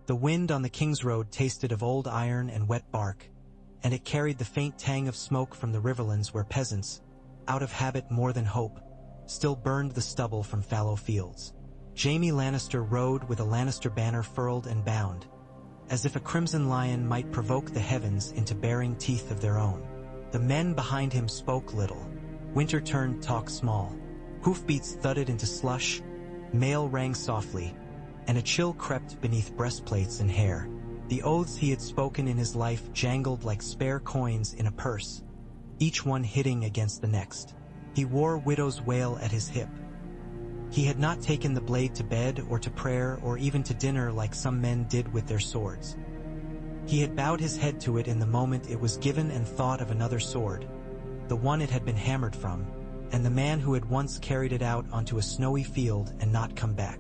The wind on the King's Road tasted of old iron and wet bark, and it carried the faint tang of smoke from the riverlands where peasants, out of habit more than hope, still burned the stubble from fallow fields. Jaime Lannister rode with a Lannister banner furled and bound, as if a crimson lion might provoke the heavens into baring teeth of their own. The men behind him spoke little. Winter turned talk small. Hoofbeats thudded into slush, mail rang softly, and a chill crept beneath breastplates and hair. The oaths he had spoken in his life jangled like spare coins in a purse, each one hitting against the next. He wore widow's wail at his hip. He had not taken the blade to bed or to prayer or even to dinner like some men did with their swords. He had bowed his head to it in the moment it was given and thought of another sword, the one it had been hammered from, and the man who had once carried it out onto a snowy field and not come back.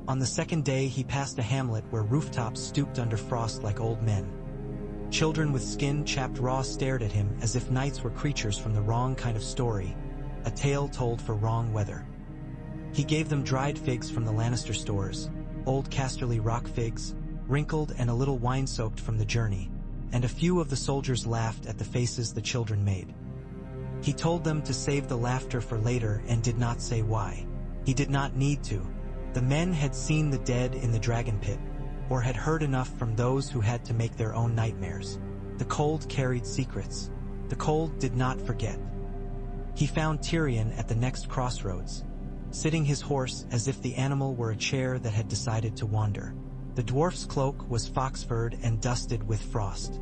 On the second day he passed a hamlet where rooftops stooped under frost like old men. Children with skin chapped raw stared at him as if knights were creatures from the wrong kind of story, a tale told for wrong weather. He gave them dried figs from the Lannister stores, old Casterly rock figs, wrinkled and a little wine-soaked from the journey, and a few of the soldiers laughed at the faces the children made. He told them to save the laughter for later and did not say why. He did not need to. The men had seen the dead in the dragon pit, or had heard enough from those who had to make their own nightmares. The cold carried secrets. The cold did not forget. He found Tyrion at the next crossroads, sitting his horse as if the animal were a chair that had decided to wander. The dwarf's cloak was fox-furred and dusted with frost.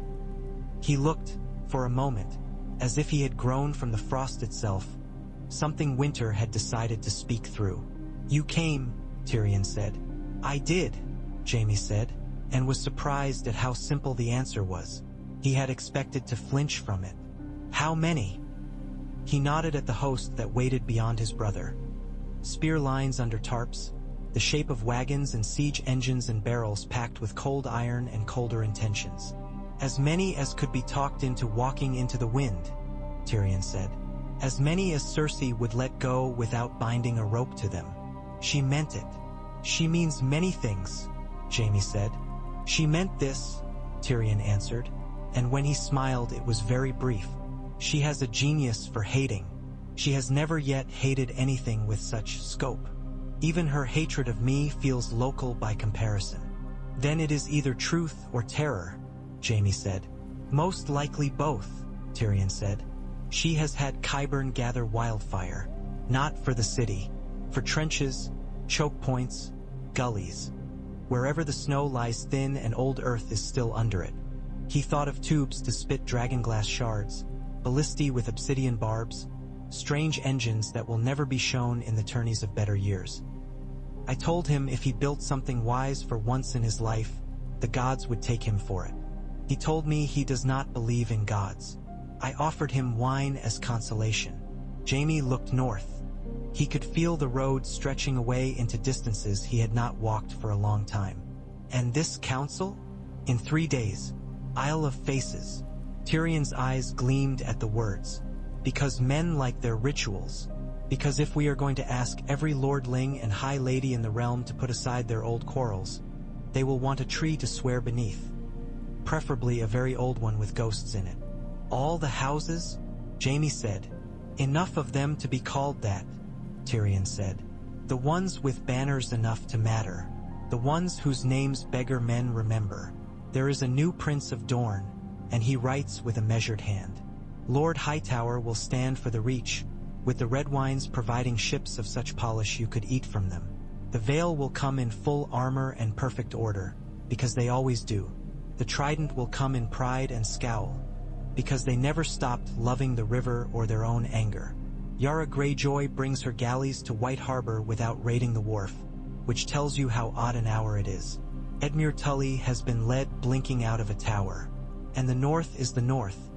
He looked, for a moment, as if he had grown from the frost itself. Something winter had decided to speak through. "You came," Tyrion said. "I did," Jaime said, and was surprised at how simple the answer was. He had expected to flinch from it. "How many?" He nodded at the host that waited beyond his brother. Spear lines under tarps, the shape of wagons and siege engines and barrels packed with cold iron and colder intentions. "As many as could be talked into walking into the wind," Tyrion said. "As many as Cersei would let go without binding a rope to them. She meant it." "She means many things," Jaime said. "She meant this," Tyrion answered, and when he smiled it was very brief. "She has a genius for hating. She has never yet hated anything with such scope. Even her hatred of me feels local by comparison." "Then it is either truth or terror," Jaime said. "Most likely both," Tyrion said. "She has had Qyburn gather wildfire, not for the city, for trenches, choke points, gullies, wherever the snow lies thin and old earth is still under it." He thought of tubes to spit dragonglass shards, ballistae with obsidian barbs, strange engines that will never be shown in the tourneys of better years. "I told him if he built something wise for once in his life, the gods would take him for it. He told me he does not believe in gods. I offered him wine as consolation." Jaime looked north. He could feel the road stretching away into distances he had not walked for a long time. "And this council? In 3 days. Isle of Faces." Tyrion's eyes gleamed at the words. "Because men like their rituals. Because if we are going to ask every lordling and high lady in the realm to put aside their old quarrels, they will want a tree to swear beneath. Preferably a very old one with ghosts in it." "All the houses?" Jaime said. "Enough of them to be called that," Tyrion said. "The ones with banners enough to matter. The ones whose names beggar men remember. There is a new Prince of Dorne, and he writes with a measured hand. Lord Hightower will stand for the Reach, with the red wines providing ships of such polish you could eat from them. The Vale will come in full armor and perfect order, because they always do. The Trident will come in pride and scowl, because they never stopped loving the river or their own anger. Yara Greyjoy brings her galleys to White Harbor without raiding the wharf, which tells you how odd an hour it is. Edmure Tully has been led blinking out of a tower. And the North is the North,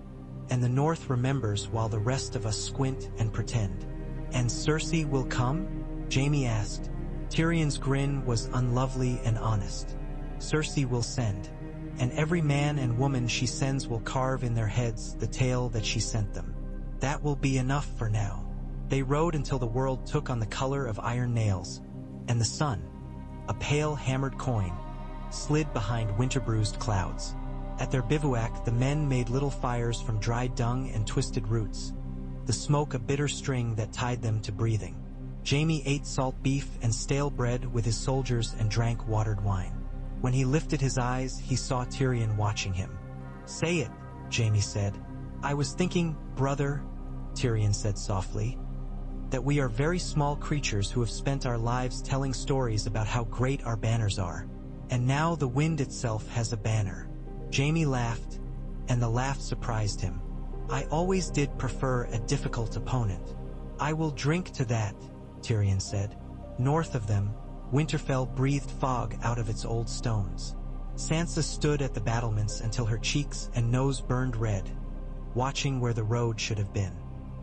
and the North remembers while the rest of us squint and pretend." "And Cersei will come?" Jaime asked. Tyrion's grin was unlovely and honest. "Cersei will send, and every man and woman she sends will carve in their heads the tale that she sent them. That will be enough for now." They rode until the world took on the color of iron nails, and the sun, a pale hammered coin, slid behind winter-bruised clouds. At their bivouac, the men made little fires from dried dung and twisted roots, the smoke a bitter string that tied them to breathing. Jaime ate salt beef and stale bread with his soldiers and drank watered wine. When he lifted his eyes, he saw Tyrion watching him. "Say it," Jaime said. "I was thinking, brother," Tyrion said softly, "that we are very small creatures who have spent our lives telling stories about how great our banners are. And now the wind itself has a banner." Jaime laughed, and the laugh surprised him. "I always did prefer a difficult opponent." "I will drink to that," Tyrion said. North of them, Winterfell breathed fog out of its old stones. Sansa stood at the battlements until her cheeks and nose burned red, watching where the road should have been.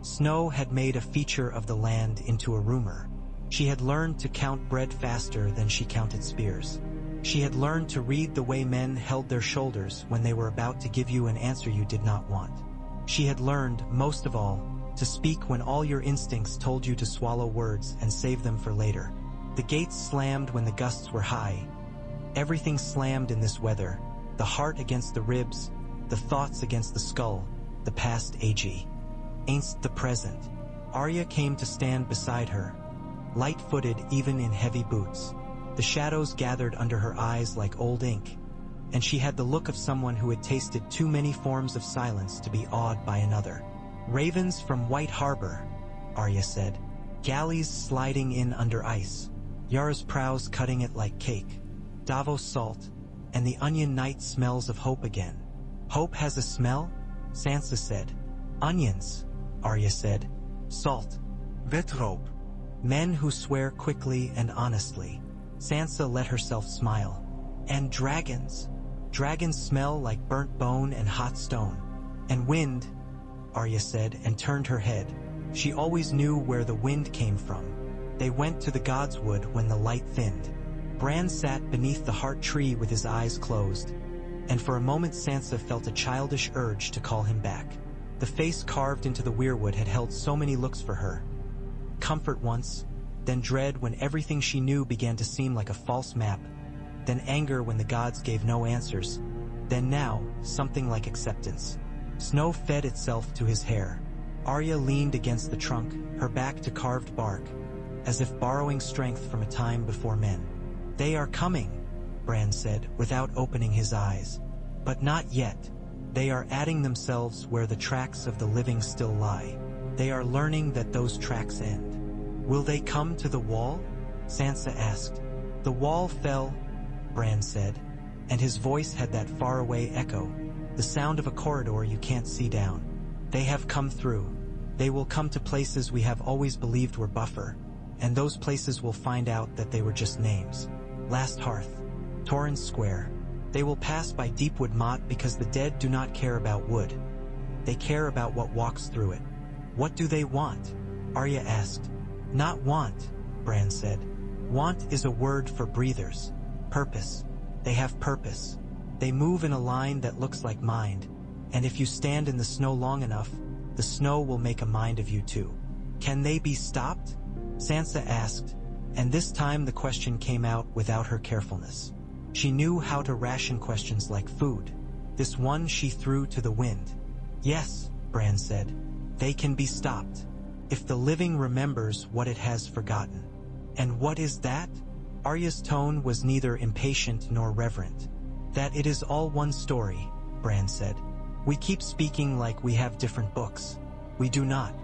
Snow had made a feature of the land into a rumor. She had learned to count bread faster than she counted spears. She had learned to read the way men held their shoulders when they were about to give you an answer you did not want. She had learned, most of all, to speak when all your instincts told you to swallow words and save them for later. The gates slammed when the gusts were high. Everything slammed in this weather, the heart against the ribs, the thoughts against the skull, the past against the present. Arya came to stand beside her, light-footed even in heavy boots. The shadows gathered under her eyes like old ink, and she had the look of someone who had tasted too many forms of silence to be awed by another. "Ravens from White Harbor," Arya said. "Galleys sliding in under ice. Yara's prows cutting it like cake. Davos salt, and the Onion Knight smells of hope again." "Hope has a smell?" Sansa said. "Onions," Arya said. "Salt. Vetrope. Men who swear quickly and honestly." Sansa let herself smile. "And dragons. Dragons smell like burnt bone and hot stone. And wind," Arya said and turned her head. She always knew where the wind came from. They went to the God's Wood when the light thinned. Bran sat beneath the heart tree with his eyes closed, and for a moment Sansa felt a childish urge to call him back. The face carved into the weirwood had held so many looks for her. Comfort once, then dread when everything she knew began to seem like a false map, then anger when the gods gave no answers, then now, something like acceptance. Snow fed itself to his hair. Arya leaned against the trunk, her back to carved bark, as if borrowing strength from a time before men. "They are coming," Bran said, without opening his eyes. "But not yet. They are adding themselves where the tracks of the living still lie. They are learning that those tracks end." "Will they come to the wall?" Sansa asked. "The wall fell," Bran said, and his voice had that faraway echo, the sound of a corridor you can't see down. "They have come through. They will come to places we have always believed were buffer, and those places will find out that they were just names. Last Hearth, Torrens Square. They will pass by Deepwood Motte because the dead do not care about wood. They care about what walks through it." "What do they want?" Arya asked. "Not want," Bran said. "Want is a word for breathers. Purpose. They have purpose. They move in a line that looks like mind, and if you stand in the snow long enough, the snow will make a mind of you too." "Can they be stopped?" Sansa asked, and this time the question came out without her carefulness. She knew how to ration questions like food. This one she threw to the wind. "Yes," Bran said. "They can be stopped. If the living remembers what it has forgotten." "And what is that?" Arya's tone was neither impatient nor reverent. "That it is all one story," Bran said. "We keep speaking like we have different books. We do not.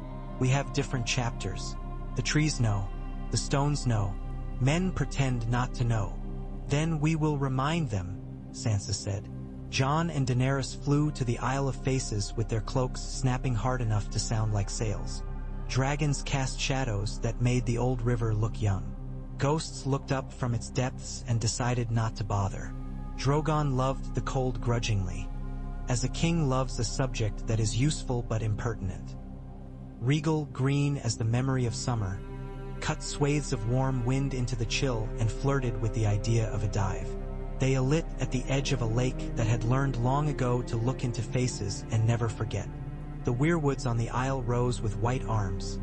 We have different chapters. The trees know. The stones know. Men pretend not to know. Then we will remind them," Sansa said. Jon and Daenerys flew to the Isle of Faces with their cloaks snapping hard enough to sound like sails. Dragons cast shadows that made the old river look young. Ghosts looked up from its depths and decided not to bother. Drogon loved the cold grudgingly, as a king loves a subject that is useful but impertinent. Regal, green as the memory of summer, cut swathes of warm wind into the chill and flirted with the idea of a dive. They alit at the edge of a lake that had learned long ago to look into faces and never forget. The weirwoods on the isle rose with white arms.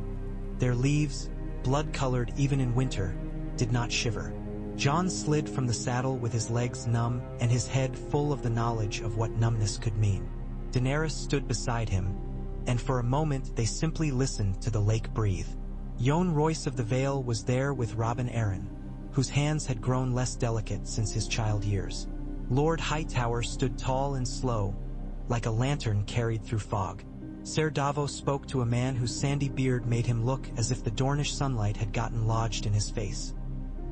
Their leaves, blood-colored even in winter, did not shiver. Jon slid from the saddle with his legs numb and his head full of the knowledge of what numbness could mean. Daenerys stood beside him, and for a moment they simply listened to the lake breathe. Yohn Royce of the Vale was there with Robin Arryn, whose hands had grown less delicate since his child years. Lord Hightower stood tall and slow, like a lantern carried through fog. Ser Davos spoke to a man whose sandy beard made him look as if the Dornish sunlight had gotten lodged in his face.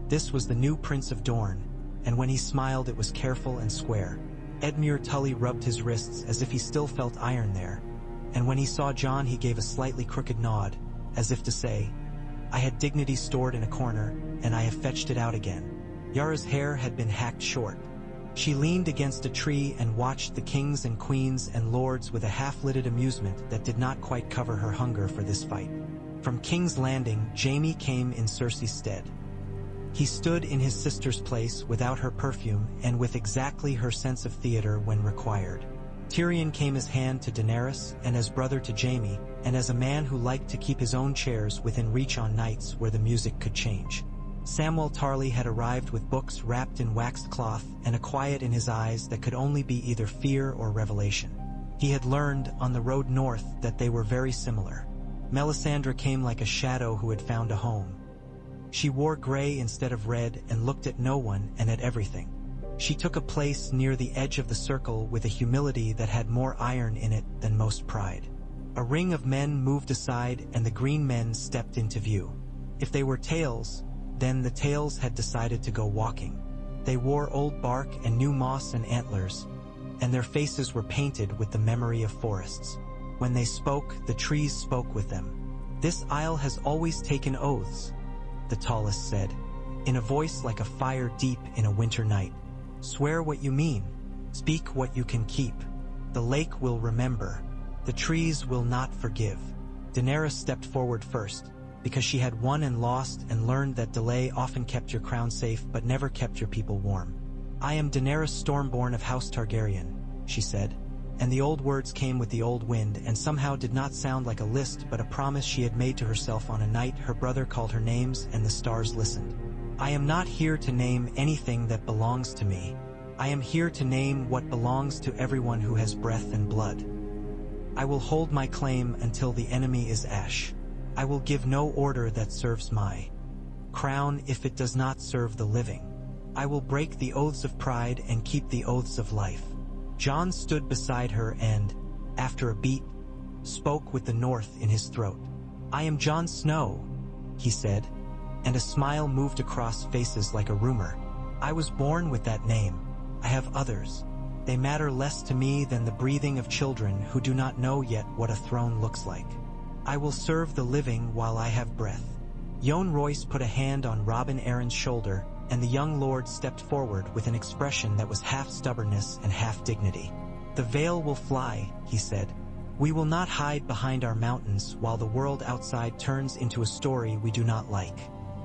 This was the new Prince of Dorne, and when he smiled it was careful and square. Edmure Tully rubbed his wrists as if he still felt iron there, and when he saw Jon he gave a slightly crooked nod, as if to say, "I had dignity stored in a corner, and I have fetched it out again." Yara's hair had been hacked short. She leaned against a tree and watched the kings and queens and lords with a half-lidded amusement that did not quite cover her hunger for this fight. From King's Landing, Jaime came in Cersei's stead. He stood in his sister's place without her perfume and with exactly her sense of theater when required. Tyrion came as hand to Daenerys and as brother to Jaime, and as a man who liked to keep his own chairs within reach on nights where the music could change. Samwell Tarly had arrived with books wrapped in waxed cloth and a quiet in his eyes that could only be either fear or revelation. He had learned, on the road north, that they were very similar. Melisandre came like a shadow who had found a home. She wore gray instead of red and looked at no one and at everything. She took a place near the edge of the circle with a humility that had more iron in it than most pride. A ring of men moved aside and the green men stepped into view. If they were Tails, then the Tails had decided to go walking. They wore old bark and new moss and antlers, and their faces were painted with the memory of forests. When they spoke, the trees spoke with them. "This isle has always taken oaths," the tallest said, in a voice like a fire deep in a winter night. "Swear what you mean. Speak what you can keep. The lake will remember. The trees will not forgive." Daenerys stepped forward first, because she had won and lost and learned that delay often kept your crown safe but never kept your people warm. "I am Daenerys Stormborn of House Targaryen," she said, and the old words came with the old wind and somehow did not sound like a list but a promise she had made to herself on a night her brother called her names and the stars listened. "I am not here to name anything that belongs to me. I am here to name what belongs to everyone who has breath and blood. I will hold my claim until the enemy is ash. I will give no order that serves my crown if it does not serve the living. I will break the oaths of pride and keep the oaths of life." Jon stood beside her and, after a beat, spoke with the north in his throat. "I am Jon Snow," he said, and a smile moved across faces like a rumor. "I was born with that name. I have others. They matter less to me than the breathing of children who do not know yet what a throne looks like. I will serve the living while I have breath." Yohn Royce put a hand on Robin Arryn's shoulder, and the young lord stepped forward with an expression that was half stubbornness and half dignity. "The veil will fly," he said. "We will not hide behind our mountains while the world outside turns into a story we do not like.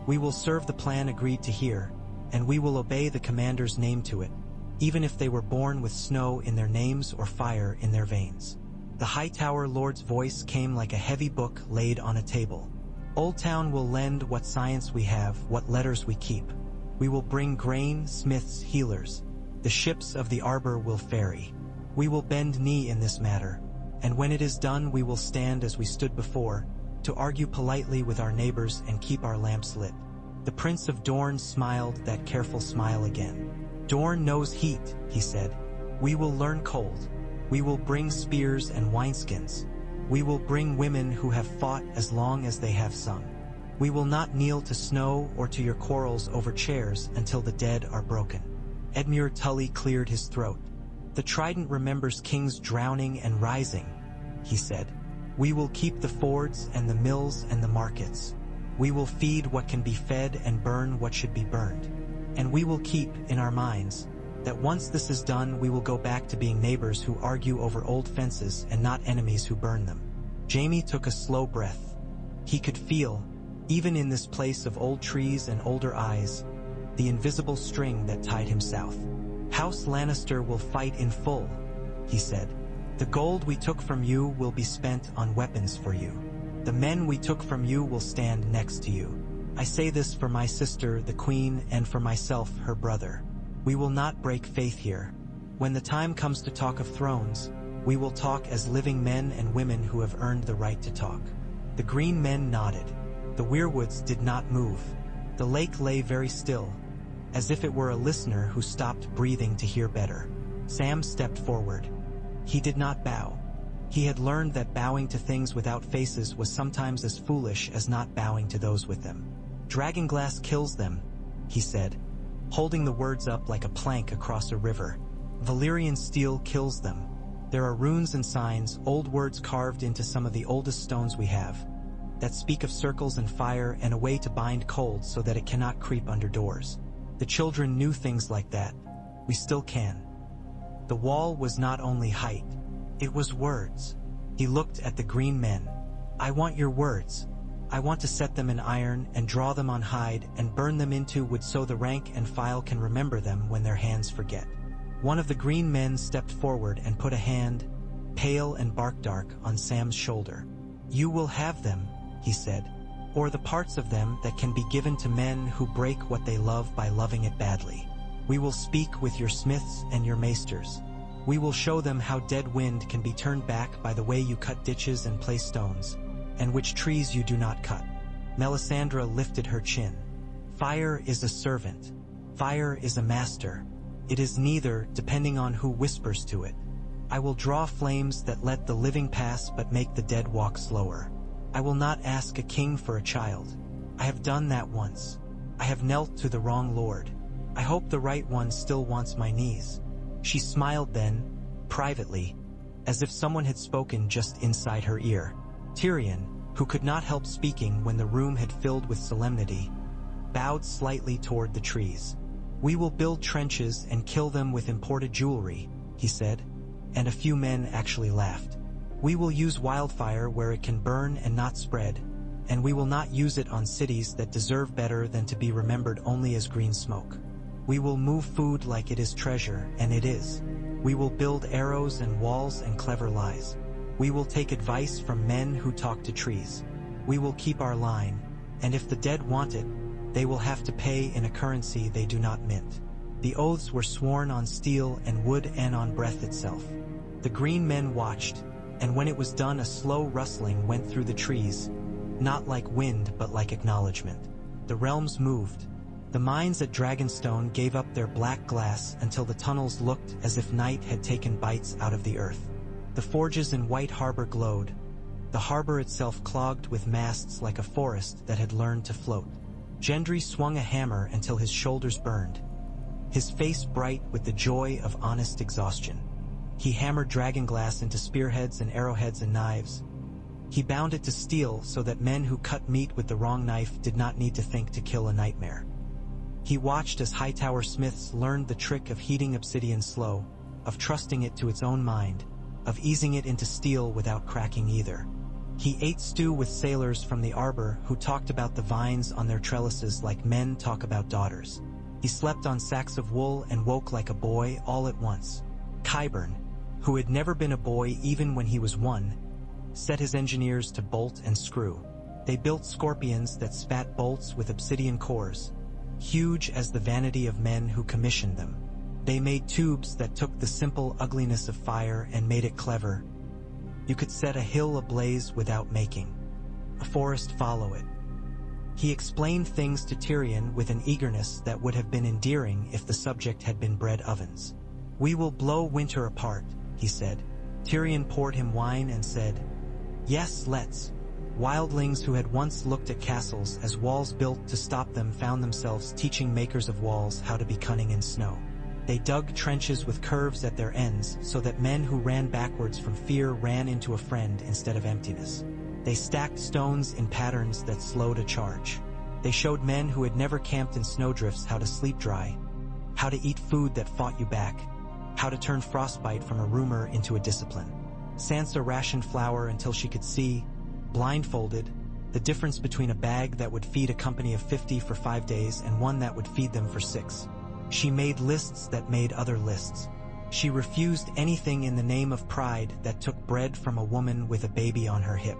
We will serve the plan agreed to here, and we will obey the commander's name to it, even if they were born with snow in their names or fire in their veins." The Hightower Lord's voice came like a heavy book laid on a table. "Old Town will lend what science we have, what letters we keep. We will bring grain, smiths, healers. The ships of the arbor will ferry. We will bend knee in this matter, and when it is done we will stand as we stood before, to argue politely with our neighbors and keep our lamps lit." The Prince of Dorne smiled that careful smile again. "Dorne knows heat," he said. "We will learn cold. We will bring spears and wineskins. We will bring women who have fought as long as they have sung. We will not kneel to snow or to your quarrels over chairs until the dead are broken." Edmure Tully cleared his throat. "The trident remembers kings drowning and rising," he said. "We will keep the fords and the mills and the markets. We will feed what can be fed and burn what should be burned. And we will keep in our minds that once this is done we will go back to being neighbors who argue over old fences and not enemies who burn them." Jaime took a slow breath. He could feel, even in this place of old trees and older eyes, the invisible string that tied him south. "House Lannister will fight in full," he said. "The gold we took from you will be spent on weapons for you. The men we took from you will stand next to you. I say this for my sister, the queen, and for myself, her brother. We will not break faith here. When the time comes to talk of thrones, we will talk as living men and women who have earned the right to talk." The green men nodded. The weirwoods did not move. The lake lay very still, as if it were a listener who stopped breathing to hear better. Sam stepped forward. He did not bow. He had learned that bowing to things without faces was sometimes as foolish as not bowing to those with them. "Dragonglass kills them," he said, holding the words up like a plank across a river. "Valyrian steel kills them. There are runes and signs, old words carved into some of the oldest stones we have, that speak of circles and fire and a way to bind cold so that it cannot creep under doors. The children knew things like that. We still can." The wall was not only height, it was words. He looked at the green men. "I want your words. I want to set them in iron and draw them on hide and burn them into wood so the rank and file can remember them when their hands forget." One of the green men stepped forward and put a hand, pale and bark-dark, on Sam's shoulder. "You will have them," he said, "or the parts of them that can be given to men who break what they love by loving it badly. We will speak with your smiths and your maesters. We will show them how dead wind can be turned back by the way you cut ditches and place stones, and which trees you do not cut." Melisandre lifted her chin. "Fire is a servant. Fire is a master. It is neither, depending on who whispers to it. I will draw flames that let the living pass but make the dead walk slower. I will not ask a king for a child. I have done that once. I have knelt to the wrong lord. I hope the right one still wants my knees." She smiled then, privately, as if someone had spoken just inside her ear. Tyrion, who could not help speaking when the room had filled with solemnity, bowed slightly toward the trees. "We will build trenches and kill them with imported jewelry," he said, and a few men actually laughed. "We will use wildfire where it can burn and not spread, and we will not use it on cities that deserve better than to be remembered only as green smoke. We will move food like it is treasure, and it is. We will build arrows and walls and clever lies. We will take advice from men who talk to trees. We will keep our line, and if the dead want it, they will have to pay in a currency they do not mint." The oaths were sworn on steel and wood and on breath itself. The green men watched, and when it was done a slow rustling went through the trees, not like wind but like acknowledgement. The realms moved. The mines at Dragonstone gave up their black glass until the tunnels looked as if night had taken bites out of the earth. The forges in White Harbor glowed, the harbor itself clogged with masts like a forest that had learned to float. Gendry swung a hammer until his shoulders burned, his face bright with the joy of honest exhaustion. He hammered dragonglass into spearheads and arrowheads and knives. He bound it to steel so that men who cut meat with the wrong knife did not need to think to kill a nightmare. He watched as Hightower smiths learned the trick of heating obsidian slow, of trusting it to its own mind, of easing it into steel without cracking either. He ate stew with sailors from the arbor who talked about the vines on their trellises like men talk about daughters. He slept on sacks of wool and woke like a boy all at once. Qyburn, who had never been a boy even when he was one, set his engineers to bolt and screw. They built scorpions that spat bolts with obsidian cores, huge as the vanity of men who commissioned them. They made tubes that took the simple ugliness of fire and made it clever. You could set a hill ablaze without making a forest follow it. He explained things to Tyrion with an eagerness that would have been endearing if the subject had been bread ovens. "We will blow winter apart," he said. Tyrion poured him wine and said, "Yes, let's." Wildlings who had once looked at castles as walls built to stop them found themselves teaching makers of walls how to be cunning in snow. They dug trenches with curves at their ends so that men who ran backwards from fear ran into a friend instead of emptiness. They stacked stones in patterns that slowed a charge. They showed men who had never camped in snowdrifts how to sleep dry, how to eat food that fought you back, how to turn frostbite from a rumor into a discipline. Sansa rationed flour until she could see, blindfolded, the difference between a bag that would feed a company of 50 for 5 days and one that would feed them for 6. She made lists that made other lists. She refused anything in the name of pride that took bread from a woman with a baby on her hip.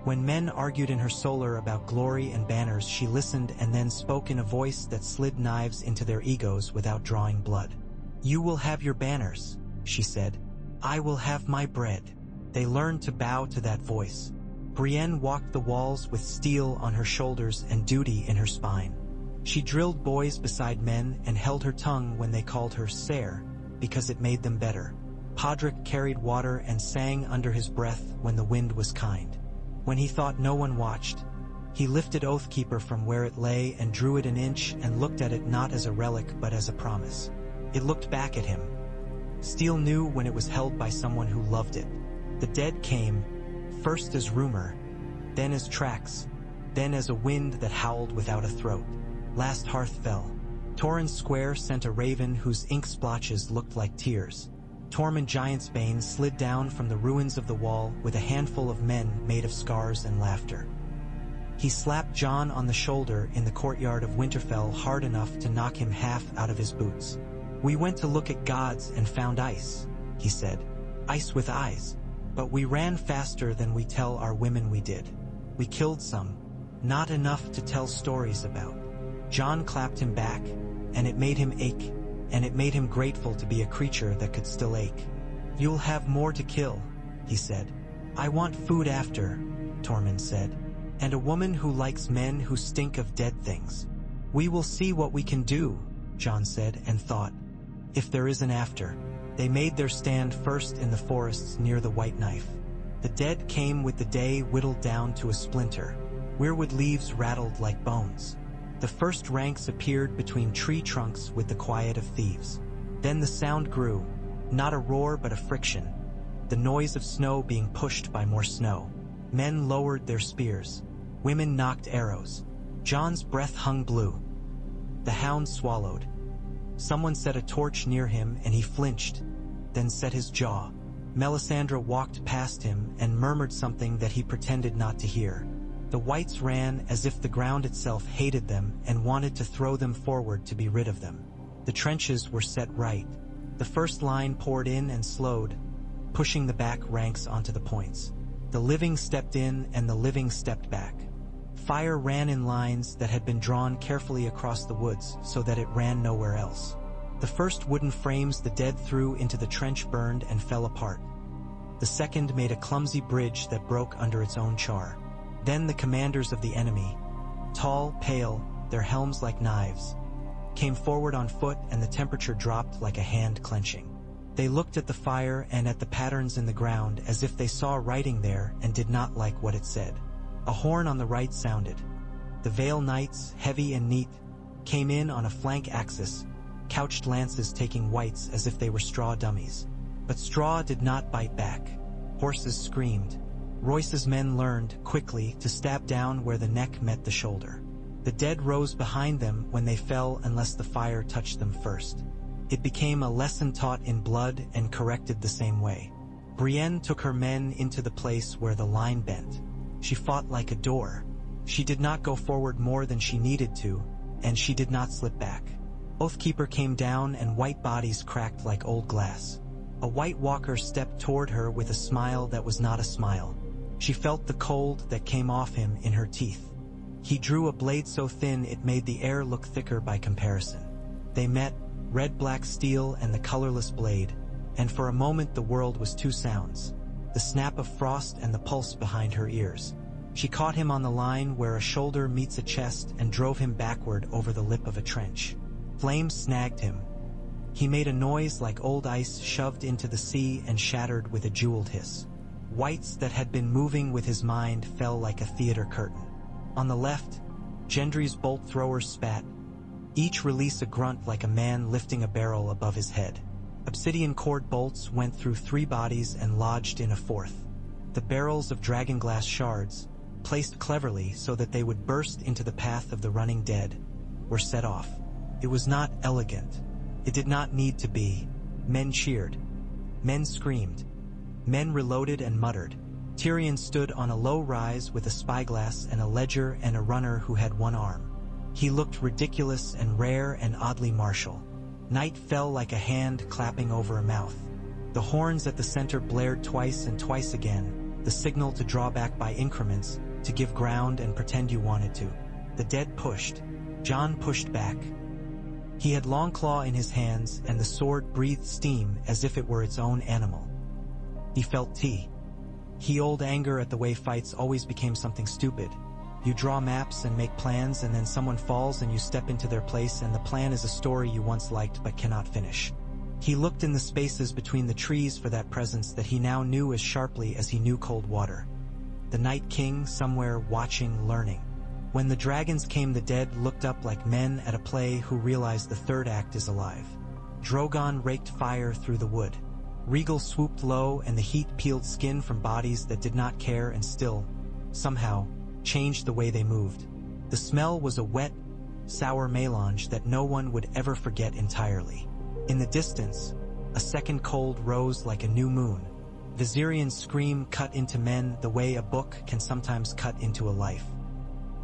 When men argued in her solar about glory and banners, she listened and then spoke in a voice that slid knives into their egos without drawing blood. "You will have your banners," she said. "I will have my bread." They learned to bow to that voice. Brienne walked the walls with steel on her shoulders and duty in her spine. She drilled boys beside men and held her tongue when they called her Sere, because it made them better. Podrick carried water and sang under his breath when the wind was kind. When he thought no one watched, he lifted Oathkeeper from where it lay and drew it an inch and looked at it not as a relic but as a promise. It looked back at him. Steel knew when it was held by someone who loved it. The dead came, first as rumor, then as tracks, then as a wind that howled without a throat. Last hearth fell. Torrhen Square sent a raven whose ink splotches looked like tears. Tormund Giantsbane slid down from the ruins of the wall with a handful of men made of scars and laughter. He slapped Jon on the shoulder in the courtyard of Winterfell hard enough to knock him half out of his boots. "We went to look at gods and found ice," he said. "Ice with eyes. But we ran faster than we tell our women we did. We killed some, not enough to tell stories about." Jon clapped him back, and it made him ache, and it made him grateful to be a creature that could still ache. "You'll have more to kill," he said. "I want food after," Tormund said. "And a woman who likes men who stink of dead things." "We will see what we can do," Jon said and thought. "If there is an after." They made their stand first in the forests near the White Knife. The dead came with the day whittled down to a splinter. Weirwood leaves rattled like bones. The first ranks appeared between tree trunks with the quiet of thieves. Then the sound grew, not a roar but a friction, the noise of snow being pushed by more snow. Men lowered their spears. Women knocked arrows. Jon's breath hung blue. The hound swallowed. Someone set a torch near him and he flinched, then set his jaw. Melisandre walked past him and murmured something that he pretended not to hear. The whites ran as if the ground itself hated them and wanted to throw them forward to be rid of them. The trenches were set right. The first line poured in and slowed, pushing the back ranks onto the points. The living stepped in and the living stepped back. Fire ran in lines that had been drawn carefully across the woods so that it ran nowhere else. The first wooden frames the dead threw into the trench burned and fell apart. The second made a clumsy bridge that broke under its own char. Then the commanders of the enemy, tall, pale, their helms like knives, came forward on foot and the temperature dropped like a hand clenching. They looked at the fire and at the patterns in the ground as if they saw writing there and did not like what it said. A horn on the right sounded. The Vale Knights, heavy and neat, came in on a flank axis, couched lances taking whites as if they were straw dummies. But straw did not bite back. Horses screamed. Royce's men learned, quickly, to stab down where the neck met the shoulder. The dead rose behind them when they fell unless the fire touched them first. It became a lesson taught in blood and corrected the same way. Brienne took her men into the place where the line bent. She fought like a door. She did not go forward more than she needed to, and she did not slip back. Oathkeeper came down and white bodies cracked like old glass. A White Walker stepped toward her with a smile that was not a smile. She felt the cold that came off him in her teeth. He drew a blade so thin it made the air look thicker by comparison. They met, red-black steel and the colorless blade, and for a moment the world was two sounds. The snap of frost and the pulse behind her ears. She caught him on the line where a shoulder meets a chest and drove him backward over the lip of a trench. Flames snagged him. He made a noise like old ice shoved into the sea and shattered with a jeweled hiss. Whites that had been moving with his mind fell like a theater curtain. On the left, Gendry's bolt throwers spat. Each released a grunt like a man lifting a barrel above his head. Obsidian cord bolts went through 3 bodies and lodged in a 4th. The barrels of dragonglass shards, placed cleverly so that they would burst into the path of the running dead, were set off. It was not elegant. It did not need to be. Men cheered. Men screamed. Men reloaded and muttered. Tyrion stood on a low rise with a spyglass and a ledger and a runner who had one arm. He looked ridiculous and rare and oddly martial. Night fell like a hand clapping over a mouth. The horns at the center blared twice and twice again, the signal to draw back by increments, to give ground and pretend you wanted to. The dead pushed. Jon pushed back. He had Longclaw in his hands, and the sword breathed steam as if it were its own animal. He felt He old anger at the way fights always became something stupid. You draw maps and make plans, and then someone falls and you step into their place, and the plan is a story you once liked but cannot finish. He looked in the spaces between the trees for that presence that he now knew as sharply as he knew cold water. The Night King, somewhere watching, learning. When the dragons came, the dead looked up like men at a play who realize the third act is alive. Drogon raked fire through the wood. Regal swooped low, and the heat peeled skin from bodies that did not care and still, somehow, changed the way they moved. The smell was a wet, sour melange that no one would ever forget entirely. In the distance, a second cold rose like a new moon. Viserion's scream cut into men the way a book can sometimes cut into a life.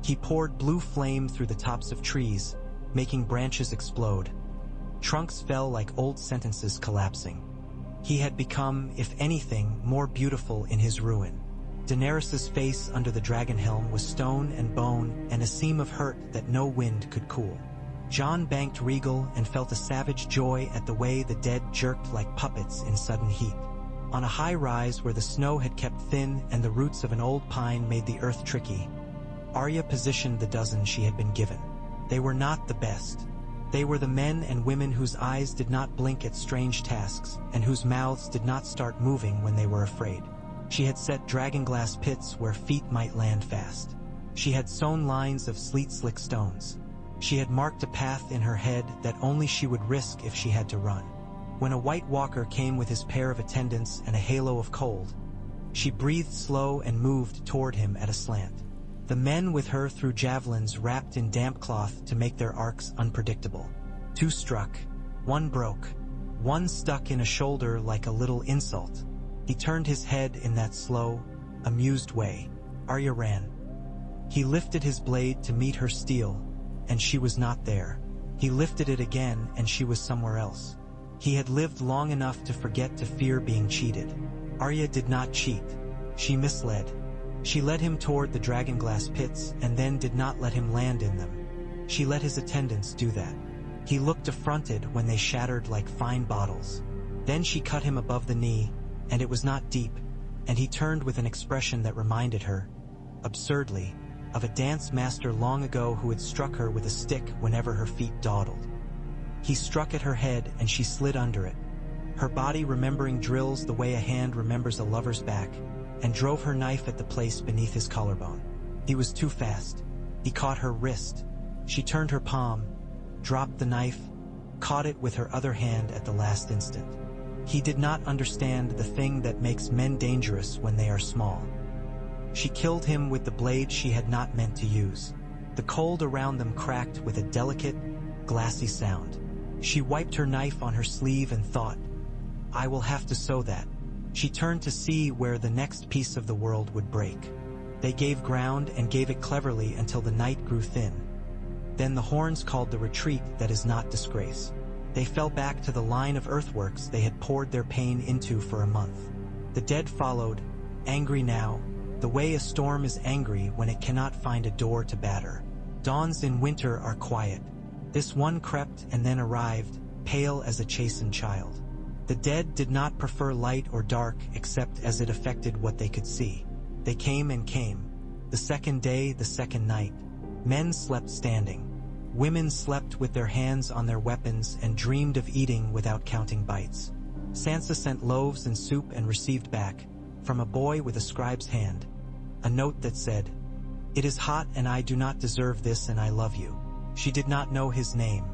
He poured blue flame through the tops of trees, making branches explode. Trunks fell like old sentences collapsing. He had become, if anything, more beautiful in his ruin. Daenerys's face under the dragon helm was stone and bone and a seam of hurt that no wind could cool. Jon banked Regal and felt a savage joy at the way the dead jerked like puppets in sudden heat. On a high rise where the snow had kept thin and the roots of an old pine made the earth tricky, Arya positioned the dozen she had been given. They were not the best. They were the men and women whose eyes did not blink at strange tasks and whose mouths did not start moving when they were afraid. She had set dragonglass pits where feet might land fast. She had sewn lines of sleet-slick stones. She had marked a path in her head that only she would risk if she had to run. When a White Walker came with his pair of attendants and a halo of cold, she breathed slow and moved toward him at a slant. The men with her threw javelins wrapped in damp cloth to make their arcs unpredictable. 2 struck. 1 broke. 1 stuck in a shoulder like a little insult. He turned his head in that slow, amused way. Arya ran. He lifted his blade to meet her steel, and she was not there. He lifted it again, and she was somewhere else. He had lived long enough to forget to fear being cheated. Arya did not cheat. She misled. She led him toward the dragonglass pits and then did not let him land in them. She let his attendants do that. He looked affronted when they shattered like fine bottles. Then she cut him above the knee, and it was not deep, and he turned with an expression that reminded her, absurdly, of a dance master long ago who had struck her with a stick whenever her feet dawdled. He struck at her head and she slid under it, her body remembering drills the way a hand remembers a lover's back, and drove her knife at the place beneath his collarbone. He was too fast. He caught her wrist. She turned her palm, dropped the knife, caught it with her other hand at the last instant. He did not understand the thing that makes men dangerous when they are small. She killed him with the blade she had not meant to use. The cold around them cracked with a delicate, glassy sound. She wiped her knife on her sleeve and thought, I will have to sew that. She turned to see where the next piece of the world would break. They gave ground and gave it cleverly until the night grew thin. Then the horns called the retreat that is not disgrace. They fell back to the line of earthworks they had poured their pain into for a month. The dead followed, angry now, the way a storm is angry when it cannot find a door to batter. Dawns in winter are quiet. This one crept and then arrived, pale as a chastened child. The dead did not prefer light or dark except as it affected what they could see. They came and came. The second day, the second night. Men slept standing. Women slept with their hands on their weapons and dreamed of eating without counting bites. Sansa sent loaves and soup and received back, from a boy with a scribe's hand, a note that said, It is hot and I do not deserve this and I love you. She did not know his name.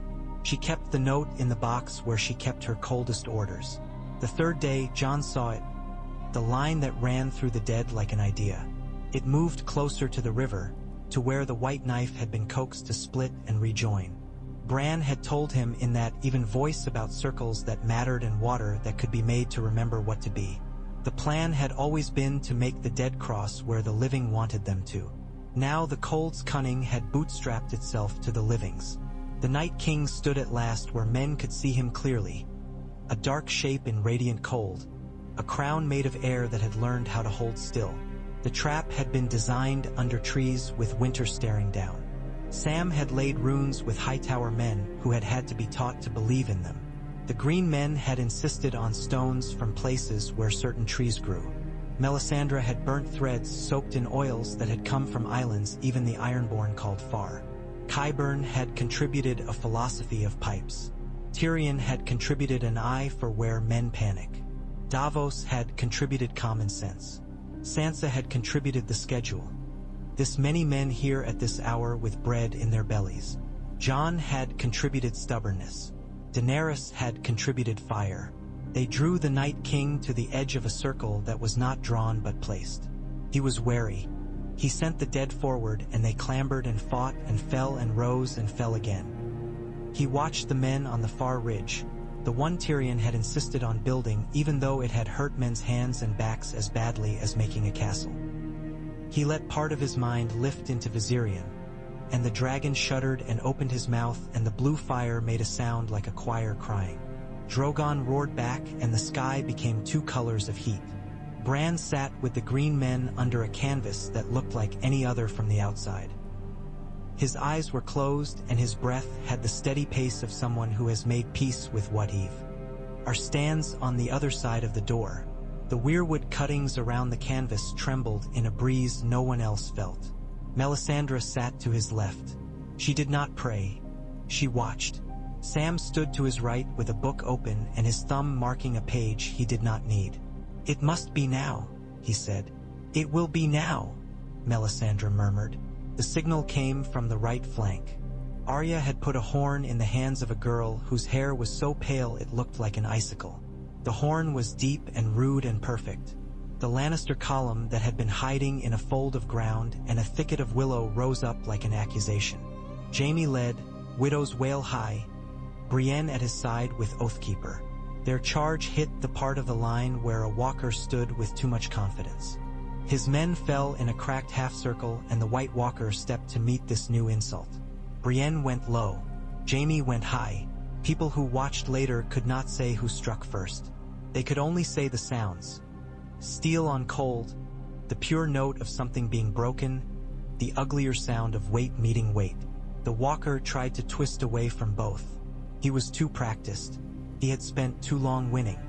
She kept the note in the box where she kept her coldest orders. The third day, Jon saw it, the line that ran through the dead like an idea. It moved closer to the river, to where the white knife had been coaxed to split and rejoin. Bran had told him in that even voice about circles that mattered and water that could be made to remember what to be. The plan had always been to make the dead cross where the living wanted them to. Now the cold's cunning had bootstrapped itself to the living's. The Night King stood at last where men could see him clearly, a dark shape in radiant cold, a crown made of air that had learned how to hold still. The trap had been designed under trees with winter staring down. Sam had laid runes with Hightower men who had had to be taught to believe in them. The green men had insisted on stones from places where certain trees grew. Melisandre had burnt threads soaked in oils that had come from islands even the Ironborn called far. Qyburn had contributed a philosophy of pipes. Tyrion had contributed an eye for where men panic. Davos had contributed common sense. Sansa had contributed the schedule. This many men here at this hour with bread in their bellies. Jon had contributed stubbornness. Daenerys had contributed fire. They drew the Night King to the edge of a circle that was not drawn but placed. He was wary. He sent the dead forward, and they clambered and fought and fell and rose and fell again. He watched the men on the far ridge, the one Tyrion had insisted on building even though it had hurt men's hands and backs as badly as making a castle. He let part of his mind lift into Viserion, and the dragon shuddered and opened his mouth, and the blue fire made a sound like a choir crying. Drogon roared back, and the sky became two colors of heat. Bran sat with the green men under a canvas that looked like any other from the outside. His eyes were closed, and his breath had the steady pace of someone who has made peace with what Eve stands on the other side of the door. The weirwood cuttings around the canvas trembled in a breeze no one else felt. Melisandre sat to his left. She did not pray. She watched. Sam stood to his right with a book open and his thumb marking a page he did not need. "It must be now," he said. "It will be now," Melisandre murmured. The signal came from the right flank. Arya had put a horn in the hands of a girl whose hair was so pale it looked like an icicle. The horn was deep and rude and perfect. The Lannister column that had been hiding in a fold of ground and a thicket of willow rose up like an accusation. Jaime led, Widow's Wail high, Brienne at his side with Oathkeeper. Their charge hit the part of the line where a walker stood with too much confidence. His men fell in a cracked half-circle, and the White Walker stepped to meet this new insult. Brienne went low. Jaime went high. People who watched later could not say who struck first. They could only say the sounds. Steel on cold, the pure note of something being broken, the uglier sound of weight meeting weight. The Walker tried to twist away from both. He was too practiced. He had spent too long winning.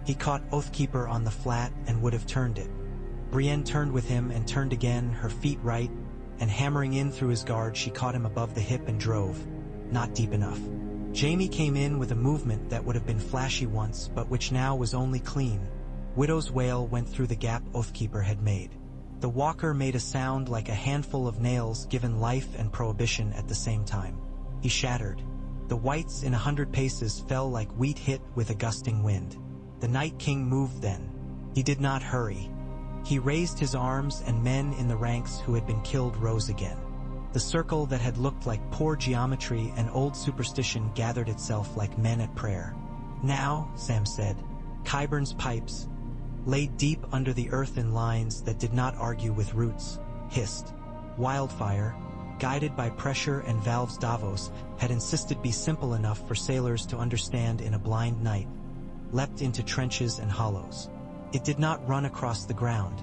He caught Oathkeeper on the flat and would have turned it. Brienne turned with him and turned again, her feet right, and hammering in through his guard she caught him above the hip and drove. Not deep enough. Jaime came in with a movement that would have been flashy once, but which now was only clean. Widow's Wail went through the gap Oathkeeper had made. The Walker made a sound like a handful of nails given life and prohibition at the same time. He shattered. The whites in 100 paces fell like wheat hit with a gusting wind. The Night King moved then. He did not hurry. He raised his arms, and men in the ranks who had been killed rose again. The circle that had looked like poor geometry and old superstition gathered itself like men at prayer. "Now," Sam said, Qyburn's pipes, laid deep under the earth in lines that did not argue with roots, hissed. Wildfire, guided by pressure and valves Davos, had insisted be simple enough for sailors to understand in a blind night, leapt into trenches and hollows. It did not run across the ground.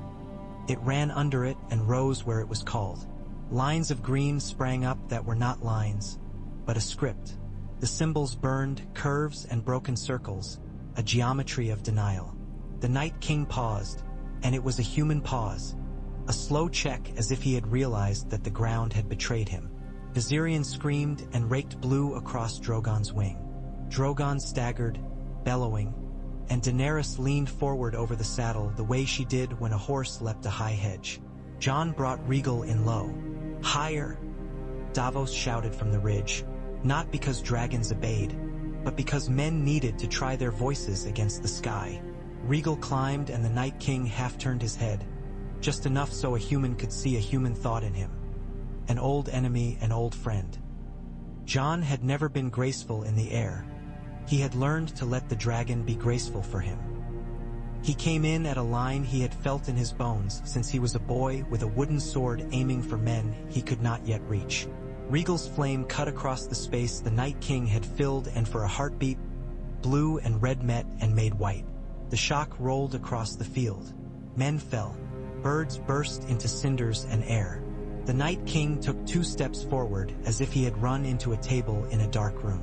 It ran under it and rose where it was called. Lines of green sprang up that were not lines, but a script. The symbols burned, curves and broken circles, a geometry of denial. The Night King paused, and it was a human pause. A slow check, as if he had realized that the ground had betrayed him. Viserion screamed and raked blue across Drogon's wing. Drogon staggered, bellowing, and Daenerys leaned forward over the saddle the way she did when a horse leapt a high hedge. Jon brought Rhaegal in low. "Higher!" Davos shouted from the ridge, not because dragons obeyed, but because men needed to try their voices against the sky. Rhaegal climbed, and the Night King half-turned his head, just enough so a human could see a human thought in him. An old enemy, an old friend. Jon had never been graceful in the air. He had learned to let the dragon be graceful for him. He came in at a line he had felt in his bones since he was a boy, with a wooden sword aiming for men he could not yet reach. Rhaegal's flame cut across the space the Night King had filled, and for a heartbeat, blue and red met and made white. The shock rolled across the field. Men fell. Birds burst into cinders and air. The Night King took 2 steps forward as if he had run into a table in a dark room.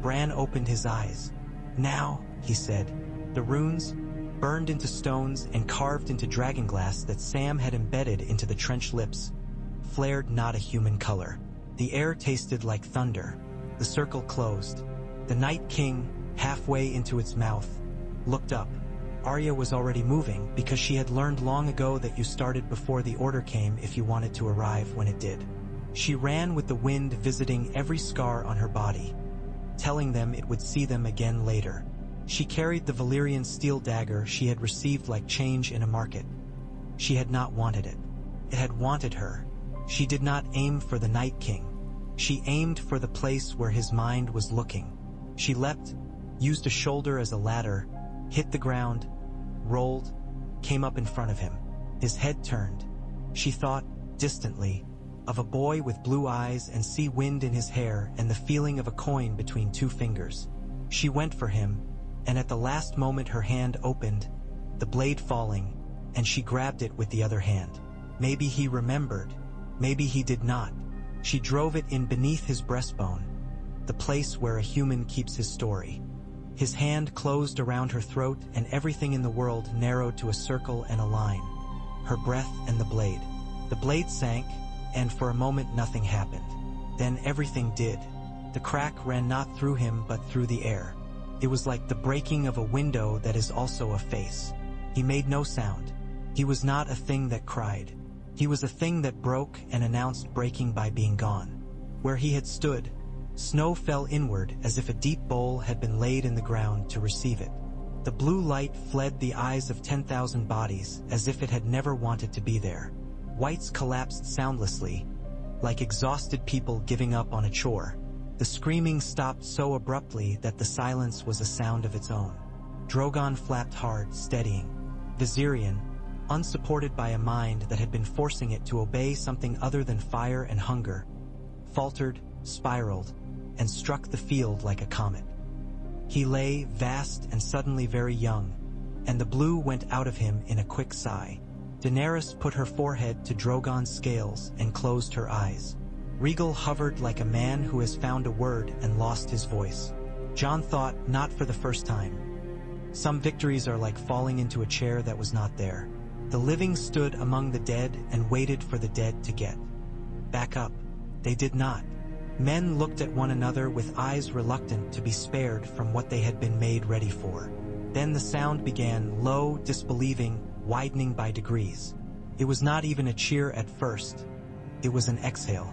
Bran opened his eyes. "Now," he said. The runes, burned into stones and carved into dragonglass that Sam had embedded into the trench lips, flared not a human color. The air tasted like thunder. The circle closed. The Night King, halfway into its mouth, looked up. Arya was already moving because she had learned long ago that you started before the order came if you wanted to arrive when it did. She ran with the wind visiting every scar on her body, telling them it would see them again later. She carried the Valyrian steel dagger she had received like change in a market. She had not wanted it. It had wanted her. She did not aim for the Night King. She aimed for the place where his mind was looking. She leapt, used a shoulder as a ladder, hit the ground, rolled, came up in front of him. His head turned. She thought, distantly, of a boy with blue eyes and sea wind in his hair and the feeling of a coin between 2 fingers. She went for him, and at the last moment her hand opened, the blade falling, and she grabbed it with the other hand. Maybe he remembered. Maybe he did not. She drove it in beneath his breastbone, the place where a human keeps his story. His hand closed around her throat and everything in the world narrowed to a circle and a line. Her breath and the blade. The blade sank, and for a moment nothing happened. Then everything did. The crack ran not through him but through the air. It was like the breaking of a window that is also a face. He made no sound. He was not a thing that cried. He was a thing that broke and announced breaking by being gone. Where he had stood, snow fell inward as if a deep bowl had been laid in the ground to receive it. The blue light fled the eyes of 10,000 bodies as if it had never wanted to be there. Whites collapsed soundlessly, like exhausted people giving up on a chore. The screaming stopped so abruptly that the silence was a sound of its own. Drogon flapped hard, steadying. Viserion, unsupported by a mind that had been forcing it to obey something other than fire and hunger, faltered, spiraled, and struck the field like a comet. He lay, vast and suddenly very young, and the blue went out of him in a quick sigh. Daenerys put her forehead to Drogon's scales and closed her eyes. Rhaegal hovered like a man who has found a word and lost his voice. Jon thought, not for the first time. Some victories are like falling into a chair that was not there. The living stood among the dead and waited for the dead to get back up. They did not. Men looked at one another with eyes reluctant to be spared from what they had been made ready for. Then the sound began, low, disbelieving, widening by degrees. It was not even a cheer at first. It was an exhale.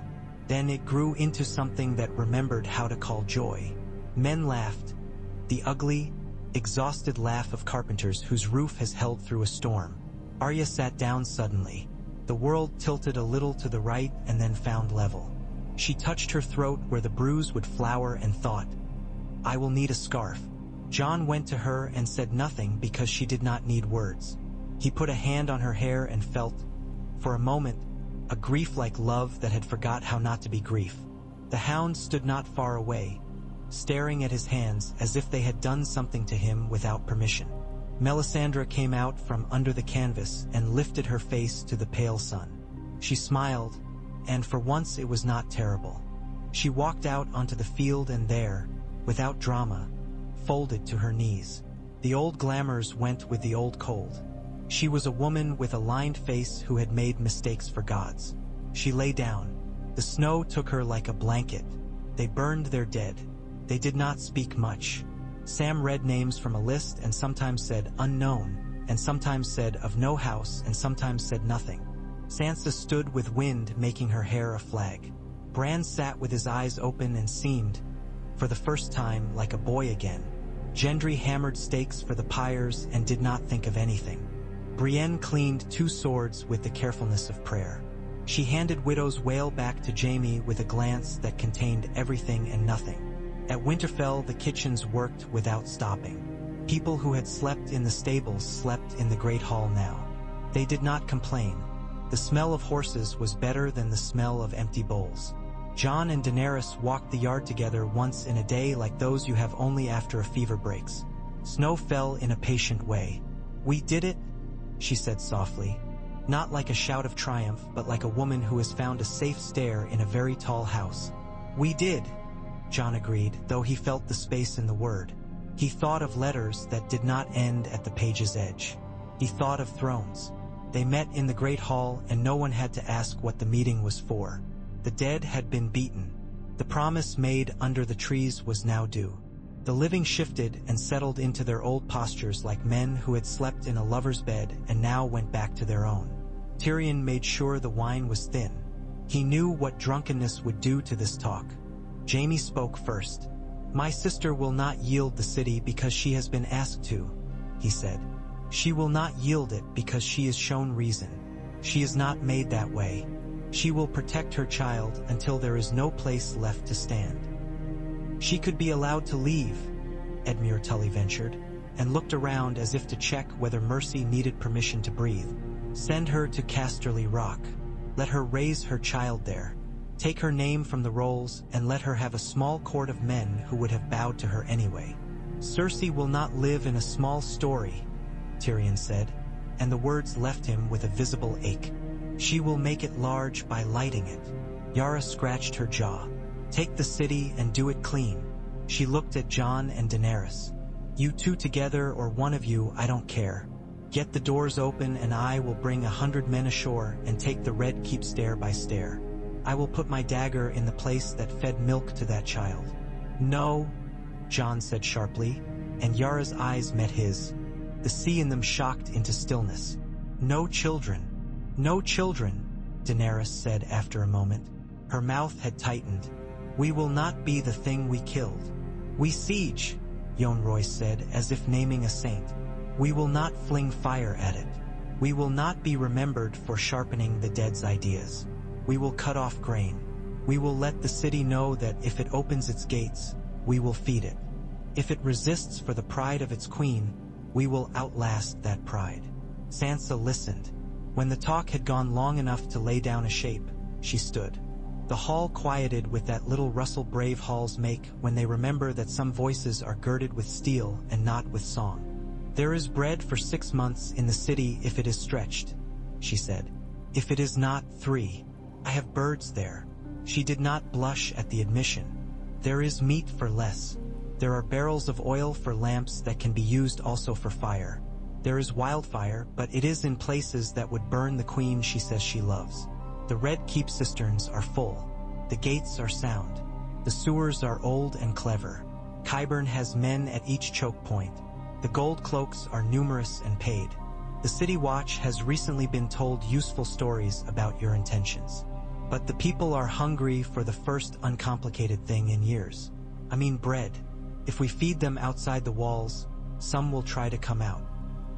Then it grew into something that remembered how to call joy. Men laughed. The ugly, exhausted laugh of carpenters whose roof has held through a storm. Arya sat down suddenly. The world tilted a little to the right and then found level. She touched her throat where the bruise would flower and thought, I will need a scarf. Jon went to her and said nothing because she did not need words. He put a hand on her hair and felt, for a moment, a grief like love that had forgot how not to be grief. The hound stood not far away, staring at his hands as if they had done something to him without permission. Melisandre came out from under the canvas and lifted her face to the pale sun. She smiled, and for once it was not terrible. She walked out onto the field and there, without drama, folded to her knees. The old glamours went with the old cold. She was a woman with a lined face who had made mistakes for gods. She lay down. The snow took her like a blanket. They burned their dead. They did not speak much. Sam read names from a list and sometimes said unknown, and sometimes said of no house and sometimes said nothing. Sansa stood with wind making her hair a flag. Bran sat with his eyes open and seemed, for the first time, like a boy again. Gendry hammered stakes for the pyres and did not think of anything. Brienne cleaned 2 swords with the carefulness of prayer. She handed Widow's wail back to Jaime with a glance that contained everything and nothing. At Winterfell, the kitchens worked without stopping. People who had slept in the stables slept in the Great Hall now. They did not complain. The smell of horses was better than the smell of empty bowls. Jon and Daenerys walked the yard together once in a day like those you have only after a fever breaks. Snow fell in a patient way. "We did it," she said softly. Not like a shout of triumph, but like a woman who has found a safe stair in a very tall house. "We did," John agreed, though he felt the space in the word. He thought of letters that did not end at the page's edge. He thought of thrones. They met in the great hall, and no one had to ask what the meeting was for. The dead had been beaten. The promise made under the trees was now due. The living shifted and settled into their old postures like men who had slept in a lover's bed and now went back to their own. Tyrion made sure the wine was thin. He knew what drunkenness would do to this talk. Jaime spoke first. "My sister will not yield the city because she has been asked to," he said. "She will not yield it because she is shown reason. She is not made that way. She will protect her child until there is no place left to stand." "She could be allowed to leave," Edmure Tully ventured, and looked around as if to check whether Mercy needed permission to breathe. "Send her to Casterly Rock. Let her raise her child there. Take her name from the rolls and let her have a small court of men who would have bowed to her anyway." "Cersei will not live in a small story," Tyrion said, and the words left him with a visible ache. "She will make it large by lighting it." Yara scratched her jaw. "Take the city and do it clean." She looked at Jon and Daenerys. "You two together or one of you, I don't care. Get the doors open and I will bring 100 men ashore and take the Red Keep stair by stair. I will put my dagger in the place that fed milk to that child." "No," Jon said sharply, and Yara's eyes met his. The sea in them shocked into stillness. "No children. No children," Daenerys said after a moment. Her mouth had tightened. "We will not be the thing we killed." "We siege," Jon Royce said, as if naming a saint. "We will not fling fire at it. We will not be remembered for sharpening the dead's ideas. We will cut off grain. We will let the city know that if it opens its gates, we will feed it. If it resists for the pride of its queen, we will outlast that pride." Sansa listened. When the talk had gone long enough to lay down a shape, she stood. The hall quieted with that little rustle brave halls make when they remember that some voices are girded with steel and not with song. "There is bread for 6 months in the city if it is stretched," she said. "If it is not, 3. I have birds there." She did not blush at the admission. "There is meat for less. There are barrels of oil for lamps that can be used also for fire. There is wildfire, but it is in places that would burn the queen she says she loves. The Red Keep cisterns are full. The gates are sound. The sewers are old and clever. Qyburn has men at each choke point. The gold cloaks are numerous and paid. The City Watch has recently been told useful stories about your intentions. But the people are hungry for the first uncomplicated thing in years. I mean bread. If we feed them outside the walls, some will try to come out."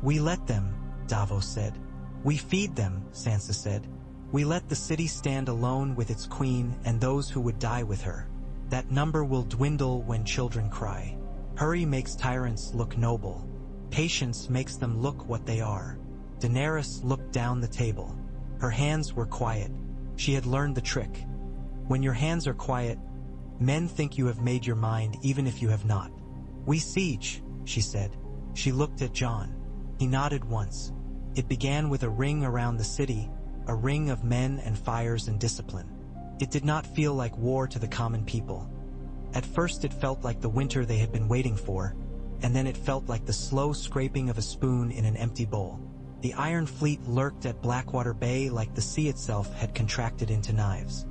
"We let them," Davos said. "We feed them," Sansa said. "We let the city stand alone with its queen and those who would die with her. That number will dwindle when children cry. Hurry makes tyrants look noble. Patience makes them look what they are." Daenerys looked down the table. Her hands were quiet. She had learned the trick. When your hands are quiet, men think you have made your mind even if you have not. "We siege," she said. She looked at Jon. He nodded once. It began with a ring around the city, a ring of men and fires and discipline. It did not feel like war to the common people. At first it felt like the winter they had been waiting for, and then it felt like the slow scraping of a spoon in an empty bowl. The Iron Fleet lurked at Blackwater Bay like the sea itself had contracted into knives.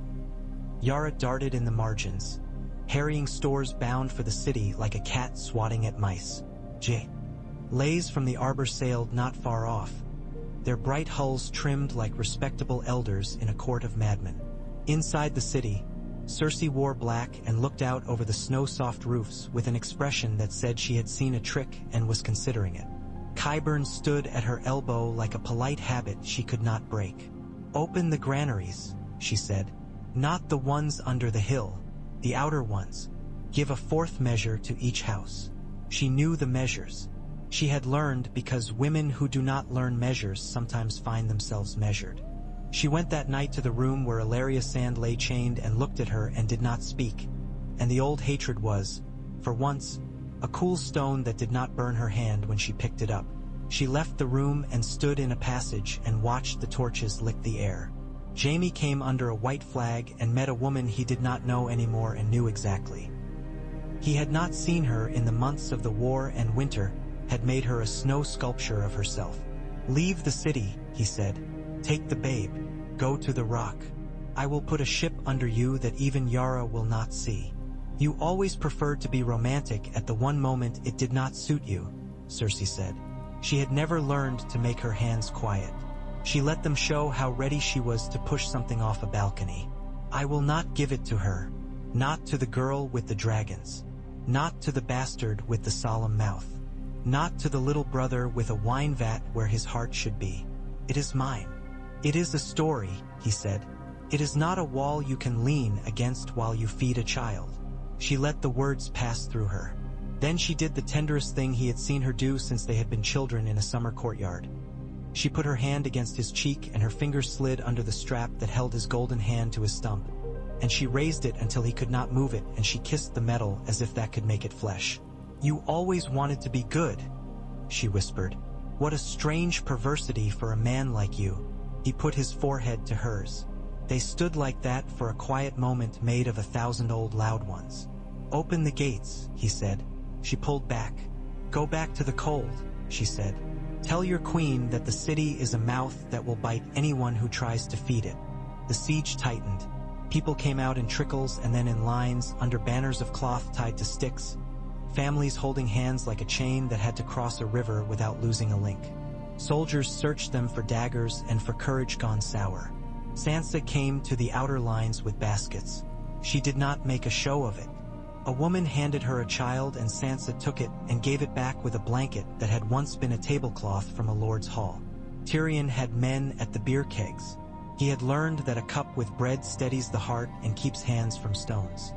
Yara darted in the margins, harrying stores bound for the city like a cat swatting at mice. Lays from the arbor sailed not far off, their bright hulls trimmed like respectable elders in a court of madmen. Inside the city, Cersei wore black and looked out over the snow-soft roofs with an expression that said she had seen a trick and was considering it. Qyburn stood at her elbow like a polite habit she could not break. "Open the granaries," she said. "Not the ones under the hill, the outer ones. Give a 4th measure to each house." She knew the measures. She had learned because women who do not learn measures sometimes find themselves measured. She went that night to the room where Ilaria Sand lay chained and looked at her and did not speak, and the old hatred was, for once, a cool stone that did not burn her hand when she picked it up. She left the room and stood in a passage and watched the torches lick the air. Jaime came under a white flag and met a woman he did not know anymore and knew exactly. He had not seen her in the months of the war, and winter had made her a snow sculpture of herself. "Leave the city," he said. "Take the babe. Go to the rock. I will put a ship under you that even Yara will not see." "You always preferred to be romantic at the one moment it did not suit you," Cersei said. She had never learned to make her hands quiet. She let them show how ready she was to push something off a balcony. "I will not give it to her. Not to the girl with the dragons. Not to the bastard with the solemn mouth. Not to the little brother with a wine vat where his heart should be. It is mine. It is a story," he said. "It is not a wall you can lean against while you feed a child." She let the words pass through her. Then she did the tenderest thing he had seen her do since they had been children in a summer courtyard. She put her hand against his cheek, and her fingers slid under the strap that held his golden hand to his stump. And she raised it until he could not move it, and she kissed the metal as if that could make it flesh. "You always wanted to be good," she whispered. "What a strange perversity for a man like you." He put his forehead to hers. They stood like that for a quiet moment made of 1,000 old loud ones. "Open the gates," he said. She pulled back. "Go back to the cold," she said. "Tell your queen that the city is a mouth that will bite anyone who tries to feed it." The siege tightened. People came out in trickles and then in lines, under banners of cloth tied to sticks. Families holding hands like a chain that had to cross a river without losing a link. Soldiers searched them for daggers and for courage gone sour. Sansa came to the outer lines with baskets. She did not make a show of it. A woman handed her a child, and Sansa took it and gave it back with a blanket that had once been a tablecloth from a lord's hall. Tyrion had men at the beer kegs. He had learned that a cup with bread steadies the heart and keeps hands from stones.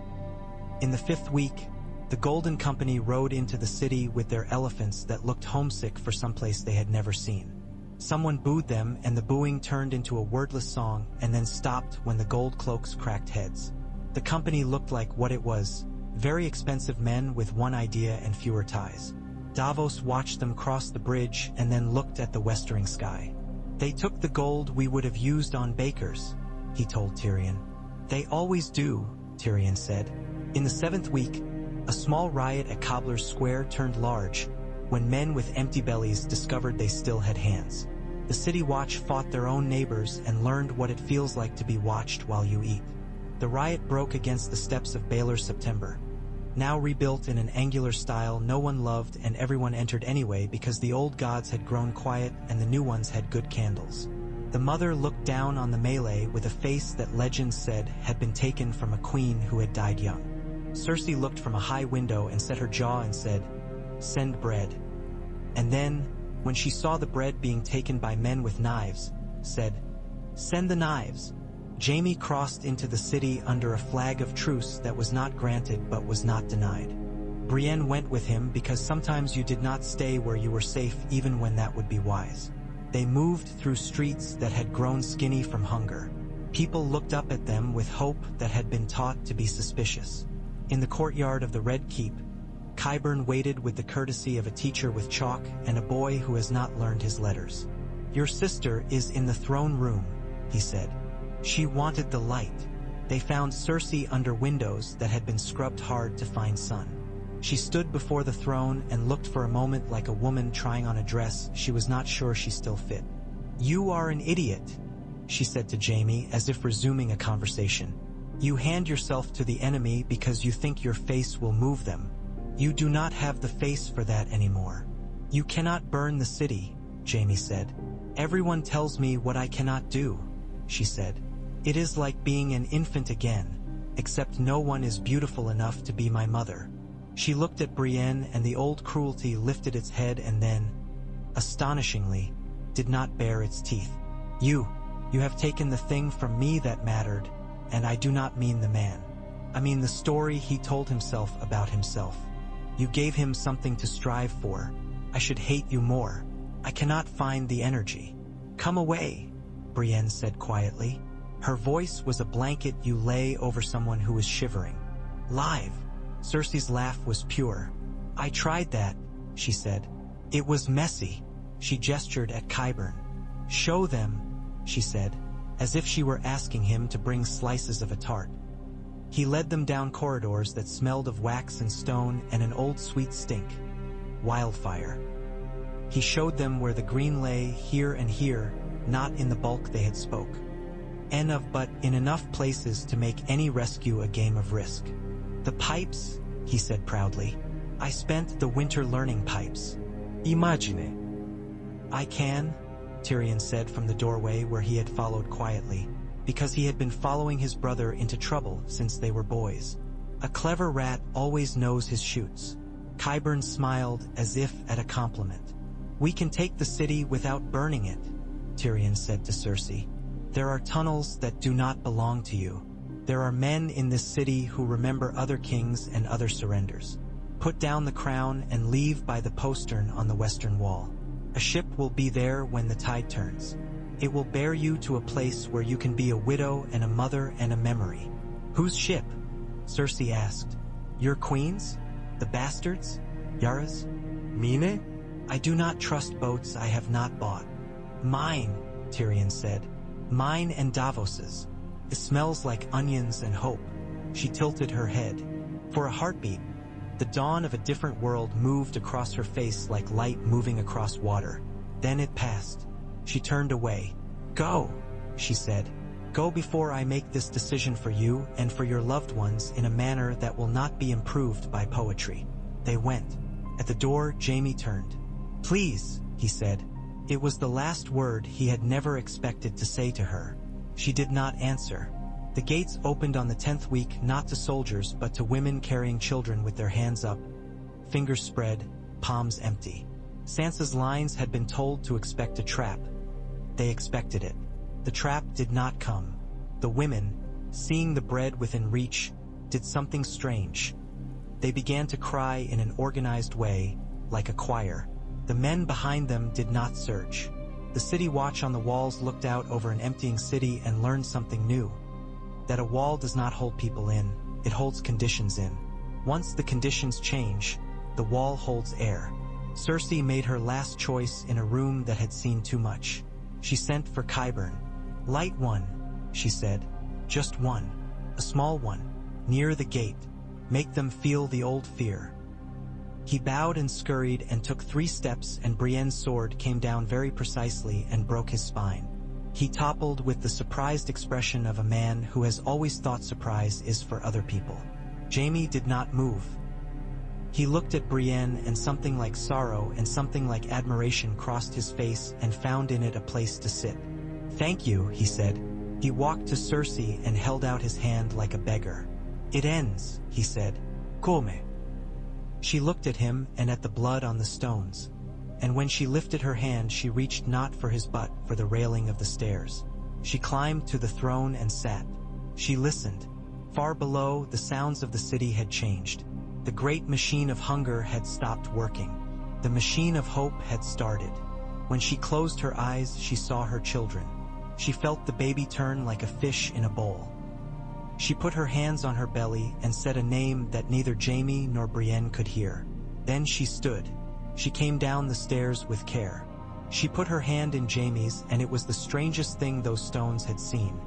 In the 5th week, the Golden Company rode into the city with their elephants that looked homesick for someplace they had never seen. Someone booed them, and the booing turned into a wordless song and then stopped when the gold cloaks cracked heads. The company looked like what it was: very expensive men with one idea and fewer ties. Davos watched them cross the bridge and then looked at the westering sky. "They took the gold we would have used on bakers," he told Tyrion. "They always do," Tyrion said. In the 7th week, a small riot at Cobbler's Square turned large when men with empty bellies discovered they still had hands. The City Watch fought their own neighbors and learned what it feels like to be watched while you eat. The riot broke against the steps of Baelor's September. Now rebuilt in an angular style no one loved, and everyone entered anyway because the old gods had grown quiet and the new ones had good candles. The mother looked down on the melee with a face that legends said had been taken from a queen who had died young. Cersei looked from a high window and set her jaw and said, "Send bread." And then, when she saw the bread being taken by men with knives, said, "Send the knives." Jaime crossed into the city under a flag of truce that was not granted but was not denied. Brienne went with him because sometimes you did not stay where you were safe even when that would be wise. They moved through streets that had grown skinny from hunger. People looked up at them with hope that had been taught to be suspicious. In the courtyard of the Red Keep, Qyburn waited with the courtesy of a teacher with chalk and a boy who has not learned his letters. "Your sister is in the throne room," he said. She wanted the light. They found Cersei under windows that had been scrubbed hard to find sun. She stood before the throne and looked for a moment like a woman trying on a dress she was not sure she still fit. "You are an idiot," she said to Jaime as if resuming a conversation. "You hand yourself to the enemy because you think your face will move them. You do not have the face for that anymore. You cannot burn the city," Jaime said. "Everyone tells me what I cannot do," she said. "It is like being an infant again, except no one is beautiful enough to be my mother." She looked at Brienne, and the old cruelty lifted its head and then, astonishingly, did not bare its teeth. You have taken the thing from me that mattered, and I do not mean the man. I mean the story he told himself about himself. You gave him something to strive for. I should hate you more. I cannot find the energy." "Come away," Brienne said quietly. Her voice was a blanket you lay over someone who was shivering. "Live." Cersei's laugh was pure. I tried that, she said. It was messy. She gestured at Qyburn. Show them, she said, as if she were asking him to bring slices of a tart. He led them down corridors that smelled of wax and stone and an old sweet stink. Wildfire. He showed them where the green lay here and here, not in the bulk they had spoke. But in enough places to make any rescue a game of risk. The pipes, he said proudly. I spent the winter learning pipes. Immagine. I can, Tyrion said from the doorway where he had followed quietly, because he had been following his brother into trouble since they were boys. A clever rat always knows his chutes. Qyburn smiled as if at a compliment. We can take the city without burning it, Tyrion said to Cersei. There are tunnels that do not belong to you. There are men in this city who remember other kings and other surrenders. Put down the crown and leave by the postern on the western wall. A ship will be there when the tide turns. It will bear you to a place where you can be a widow and a mother and a memory. Whose ship? Cersei asked. Your queen's? The bastards? Yara's? Mine? I do not trust boats I have not bought. Mine, Tyrion said. Mine and Davos's. It smells like onions and hope. She tilted her head. For a heartbeat, the dawn of a different world moved across her face like light moving across water. Then it passed. She turned away. Go, she said. Go before I make this decision for you and for your loved ones in a manner that will not be improved by poetry. They went. At the door, Jaime turned. Please, he said. It was the last word he had never expected to say to her. She did not answer. The gates opened on the 10th week not to soldiers but to women carrying children with their hands up, fingers spread, palms empty. Sansa's lines had been told to expect a trap. They expected it. The trap did not come. The women, seeing the bread within reach, did something strange. They began to cry in an organized way, like a choir. The men behind them did not surge. The city watch on the walls looked out over an emptying city and learned something new. That a wall does not hold people in, it holds conditions in. Once the conditions change, the wall holds air. Cersei made her last choice in a room that had seen too much. She sent for Qyburn. Light one, she said. Just one. A small one. Near the gate. Make them feel the old fear. He bowed and scurried and took 3 steps, and Brienne's sword came down very precisely and broke his spine. He toppled with the surprised expression of a man who has always thought surprise is for other people. Jaime did not move. He looked at Brienne, and something like sorrow and something like admiration crossed his face and found in it a place to sit. Thank you, he said. He walked to Cersei and held out his hand like a beggar. It ends, he said. Come. She looked at him and at the blood on the stones. And when she lifted her hand, she reached not for his butt, for the railing of the stairs. She climbed to the throne and sat. She listened. Far below, the sounds of the city had changed. The great machine of hunger had stopped working. The machine of hope had started. When she closed her eyes, she saw her children. She felt the baby turn like a fish in a bowl. She put her hands on her belly and said a name that neither Jaime nor Brienne could hear. Then she stood. She came down the stairs with care. She put her hand in Jaime's, and it was the strangest thing those stones had seen.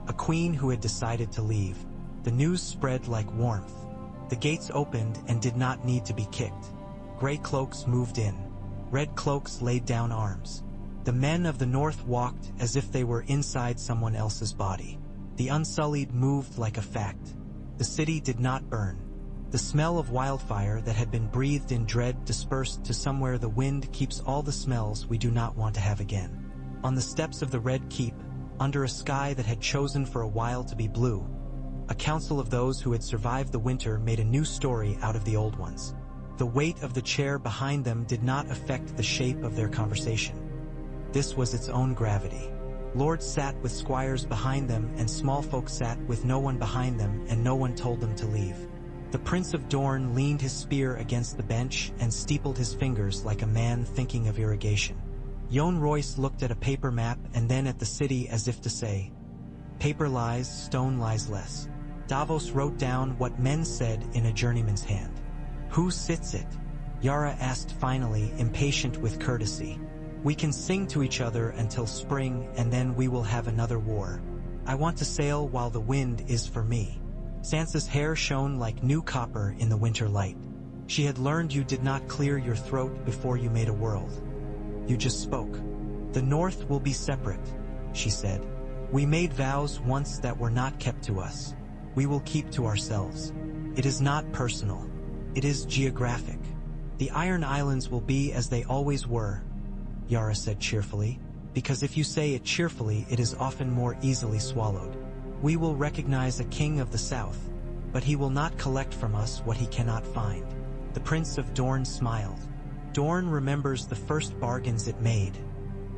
A queen who had decided to leave. The news spread like warmth. The gates opened and did not need to be kicked. Gray cloaks moved in. Red cloaks laid down arms. The men of the north walked as if they were inside someone else's body. The Unsullied moved like a fact. The city did not burn. The smell of wildfire that had been breathed in dread dispersed to somewhere the wind keeps all the smells we do not want to have again. On the steps of the Red Keep, under a sky that had chosen for a while to be blue, a council of those who had survived the winter made a new story out of the old ones. The weight of the chair behind them did not affect the shape of their conversation. This was its own gravity. Lords sat with squires behind them, and small folk sat with no one behind them, and no one told them to leave. The Prince of Dorne leaned his spear against the bench and steepled his fingers like a man thinking of irrigation. Jon Royce looked at a paper map and then at the city as if to say, paper lies, stone lies less. Davos wrote down what men said in a journeyman's hand. Who sits it? Yara asked finally, impatient with courtesy. We can sing to each other until spring, and then we will have another war. I want to sail while the wind is for me. Sansa's hair shone like new copper in the winter light. She had learned you did not clear your throat before you made a world. You just spoke. The North will be separate, she said. We made vows once that were not kept to us. We will keep to ourselves. It is not personal. It is geographic. The Iron Islands will be as they always were, Yara said cheerfully, because if you say it cheerfully, it is often more easily swallowed. We will recognize a king of the south, but he will not collect from us what he cannot find. The Prince of Dorne smiled. Dorne remembers the first bargains it made,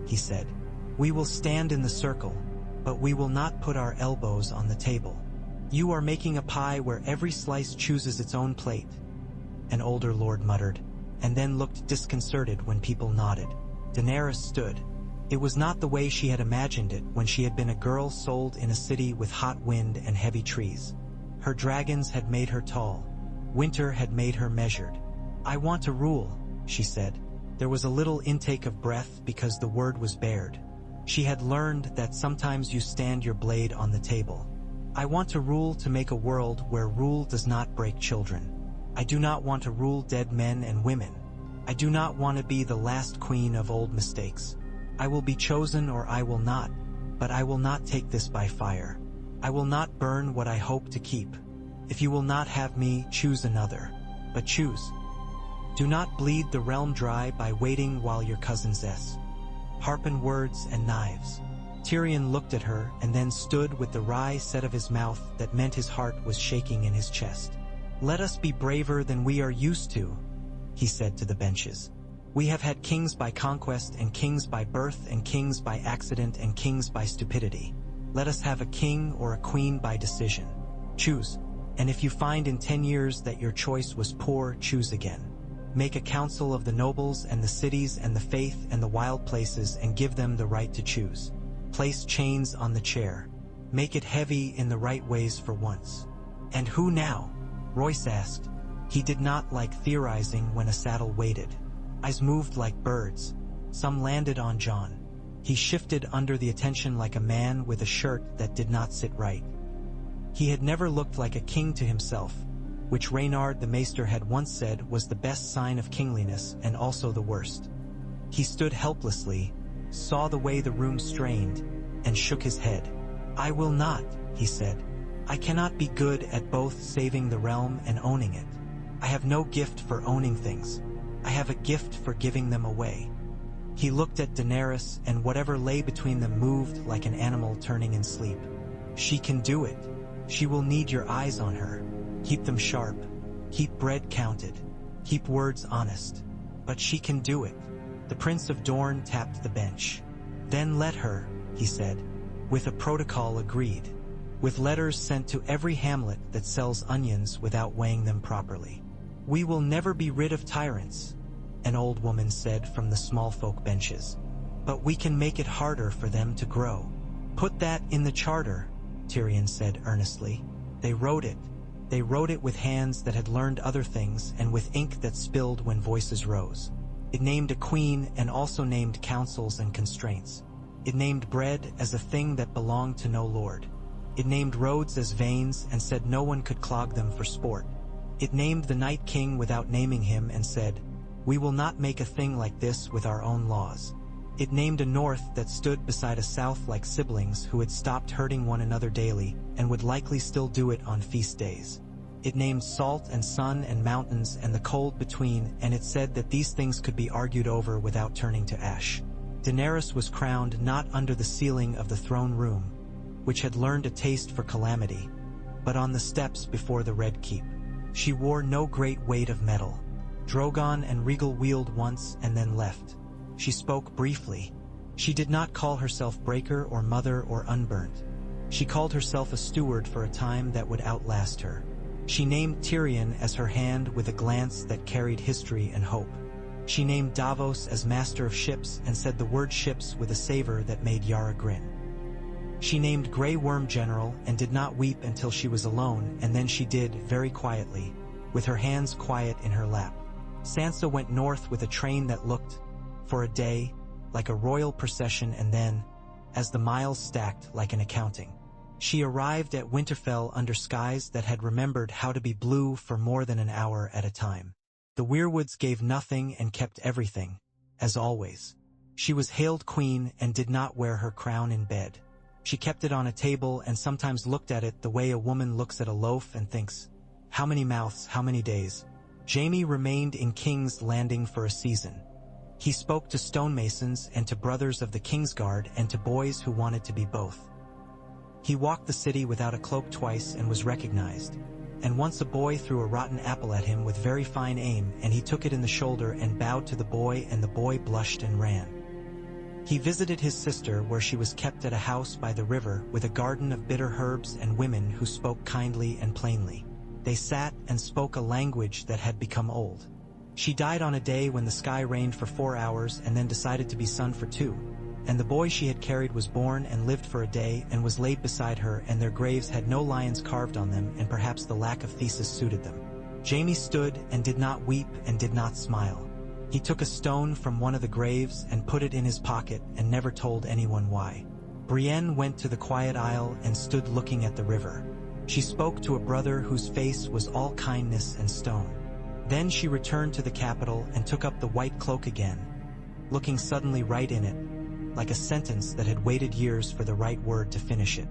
he said. We will stand in the circle, but we will not put our elbows on the table. You are making a pie where every slice chooses its own plate, an older lord muttered, and then looked disconcerted when people nodded. Daenerys stood. It was not the way she had imagined it when she had been a girl sold in a city with hot wind and heavy trees. Her dragons had made her tall. Winter had made her measured. I want to rule, she said. There was a little intake of breath because the word was bared. She had learned that sometimes you stand your blade on the table. I want to rule to make a world where rule does not break children. I do not want to rule dead men and women. I do not want to be the last queen of old mistakes. I will be chosen or I will not, but I will not take this by fire. I will not burn what I hope to keep. If you will not have me, choose another. But choose. Do not bleed the realm dry by waiting while your cousins harpen words and knives. Tyrion looked at her and then stood with the wry set of his mouth that meant his heart was shaking in his chest. Let us be braver than we are used to, he said to the benches. We have had kings by conquest and kings by birth and kings by accident and kings by stupidity. Let us have a king or a queen by decision. Choose, and if you find in 10 years that your choice was poor, choose again. Make a council of the nobles and the cities and the faith and the wild places and give them the right to choose. Place chains on the chair. Make it heavy in the right ways for once. And who now? Royce asked. He did not like theorizing when a saddle waited. Eyes moved like birds. Some landed on Jon. He shifted under the attention like a man with a shirt that did not sit right. He had never looked like a king to himself, which Reynard the Maester had once said was the best sign of kingliness and also the worst. He stood helplessly, saw the way the room strained, and shook his head. I will not, he said. I cannot be good at both saving the realm and owning it. I have no gift for owning things. I have a gift for giving them away. He looked at Daenerys, and whatever lay between them moved like an animal turning in sleep. She can do it. She will need your eyes on her. Keep them sharp. Keep bread counted. Keep words honest. But she can do it. The Prince of Dorne tapped the bench. Then let her, he said, with a protocol agreed, with letters sent to every hamlet that sells onions without weighing them properly. We will never be rid of tyrants, an old woman said from the small folk benches. But we can make it harder for them to grow. Put that in the charter, Tyrion said earnestly. They wrote it. They wrote it with hands that had learned other things and with ink that spilled when voices rose. It named a queen and also named councils and constraints. It named bread as a thing that belonged to no lord. It named roads as veins and said no one could clog them for sport. It named the Night King without naming him and said, we will not make a thing like this with our own laws. It named a north that stood beside a south like siblings who had stopped hurting one another daily and would likely still do it on feast days. It named salt and sun and mountains and the cold between, and it said that these things could be argued over without turning to ash. Daenerys was crowned not under the ceiling of the throne room, which had learned a taste for calamity, but on the steps before the Red Keep. She wore no great weight of metal. Drogon and Rhaegal wheeled once and then left. She spoke briefly. She did not call herself Breaker or Mother or Unburnt. She called herself a steward for a time that would outlast her. She named Tyrion as her hand with a glance that carried history and hope. She named Davos as master of ships and said the word ships with a savor that made Yara grin. She named Grey Worm general and did not weep until she was alone, and then she did, very quietly, with her hands quiet in her lap. Sansa went north with a train that looked, for a day, like a royal procession, and then, as the miles stacked like an accounting, she arrived at Winterfell under skies that had remembered how to be blue for more than an hour at a time. The Weirwoods gave nothing and kept everything, as always. She was hailed queen and did not wear her crown in bed. She kept it on a table and sometimes looked at it the way a woman looks at a loaf and thinks, "How many mouths, how many days?" Jaime remained in King's Landing for a season. He spoke to stonemasons and to brothers of the Kingsguard and to boys who wanted to be both. He walked the city without a cloak twice and was recognized. And once a boy threw a rotten apple at him with very fine aim, and he took it in the shoulder and bowed to the boy, and the boy blushed and ran. He visited his sister where she was kept at a house by the river with a garden of bitter herbs and women who spoke kindly and plainly. They sat and spoke a language that had become old. She died on a day when the sky rained for 4 hours and then decided to be sun for 2. And the boy she had carried was born and lived for a day and was laid beside her, and their graves had no lions carved on them, and perhaps the lack of thesis suited them. Jaime stood and did not weep and did not smile. He took a stone from one of the graves and put it in his pocket and never told anyone why. Brienne went to the quiet isle and stood looking at the river. She spoke to a brother whose face was all kindness and stone. Then she returned to the capital and took up the white cloak again, looking suddenly right in it, like a sentence that had waited years for the right word to finish it.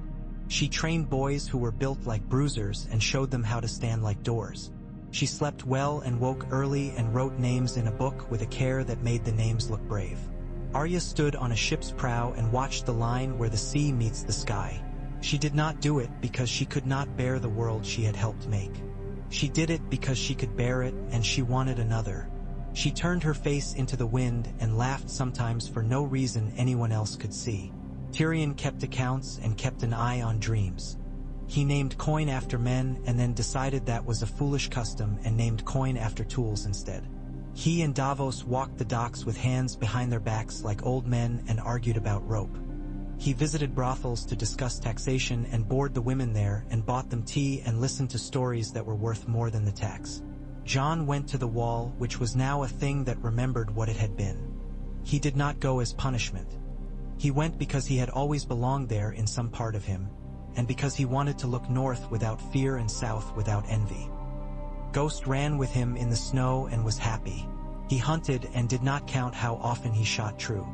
She trained boys who were built like bruisers and showed them how to stand like doors. She slept well and woke early and wrote names in a book with a care that made the names look brave. Arya stood on a ship's prow and watched the line where the sea meets the sky. She did not do it because she could not bear the world she had helped make. She did it because she could bear it and she wanted another. She turned her face into the wind and laughed sometimes for no reason anyone else could see. Tyrion kept accounts and kept an eye on dreams. He named coin after men and then decided that was a foolish custom and named coin after tools instead. He and Davos walked the docks with hands behind their backs like old men and argued about rope. He visited brothels to discuss taxation and bored the women there and bought them tea and listened to stories that were worth more than the tax. Jon went to the wall, which was now a thing that remembered what it had been. He did not go as punishment. He went because he had always belonged there in some part of him, and because he wanted to look north without fear and south without envy. Ghost ran with him in the snow and was happy. He hunted and did not count how often he shot true.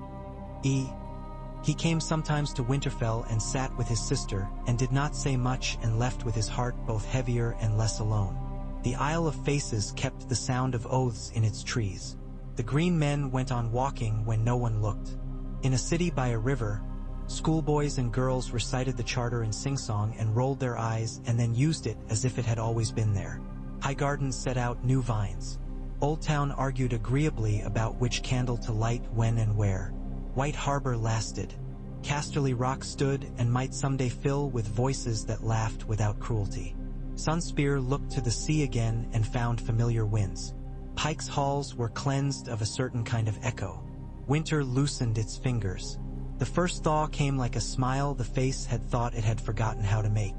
He came sometimes to Winterfell and sat with his sister, and did not say much and left with his heart both heavier and less alone. The Isle of Faces kept the sound of oaths in its trees. The green men went on walking when no one looked. In a city by a river, schoolboys and girls recited the charter in sing-song and rolled their eyes and then used it as if it had always been there. High gardens set out new vines. Old Town argued agreeably about which candle to light when and where. White Harbor lasted. Casterly Rock stood and might someday fill with voices that laughed without cruelty. Sunspear looked to the sea again and found familiar winds. Pike's halls were cleansed of a certain kind of echo. Winter loosened its fingers. The first thaw came like a smile the face had thought it had forgotten how to make.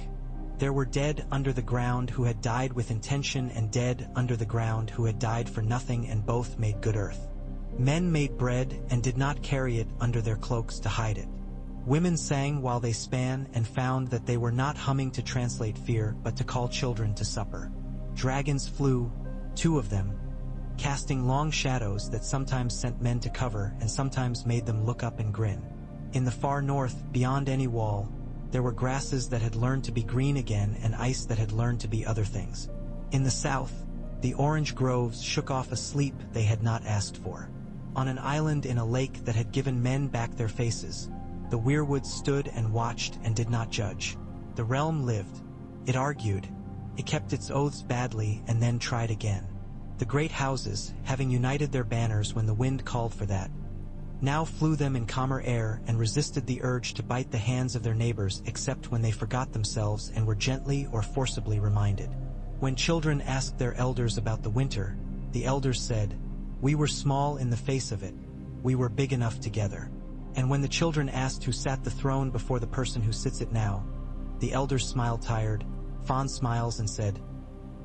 There were dead under the ground who had died with intention and dead under the ground who had died for nothing, and both made good earth. Men made bread and did not carry it under their cloaks to hide it. Women sang while they span and found that they were not humming to translate fear but to call children to supper. Dragons flew, 2 of them, casting long shadows that sometimes sent men to cover and sometimes made them look up and grin. In the far north, beyond any wall, there were grasses that had learned to be green again and ice that had learned to be other things. In the south, the orange groves shook off a sleep they had not asked for. On an island in a lake that had given men back their faces, the Weirwoods stood and watched and did not judge. The realm lived. It argued. It kept its oaths badly and then tried again. The great houses, having united their banners when the wind called for that, now flew them in calmer air and resisted the urge to bite the hands of their neighbors except when they forgot themselves and were gently or forcibly reminded. When children asked their elders about the winter, the elders said, "We were small in the face of it. We were big enough together." And when the children asked who sat the throne before the person who sits it now, the elders smiled tired, fond smiles and said,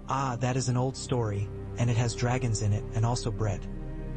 "Ah, that is an old story, and it has dragons in it and also bread."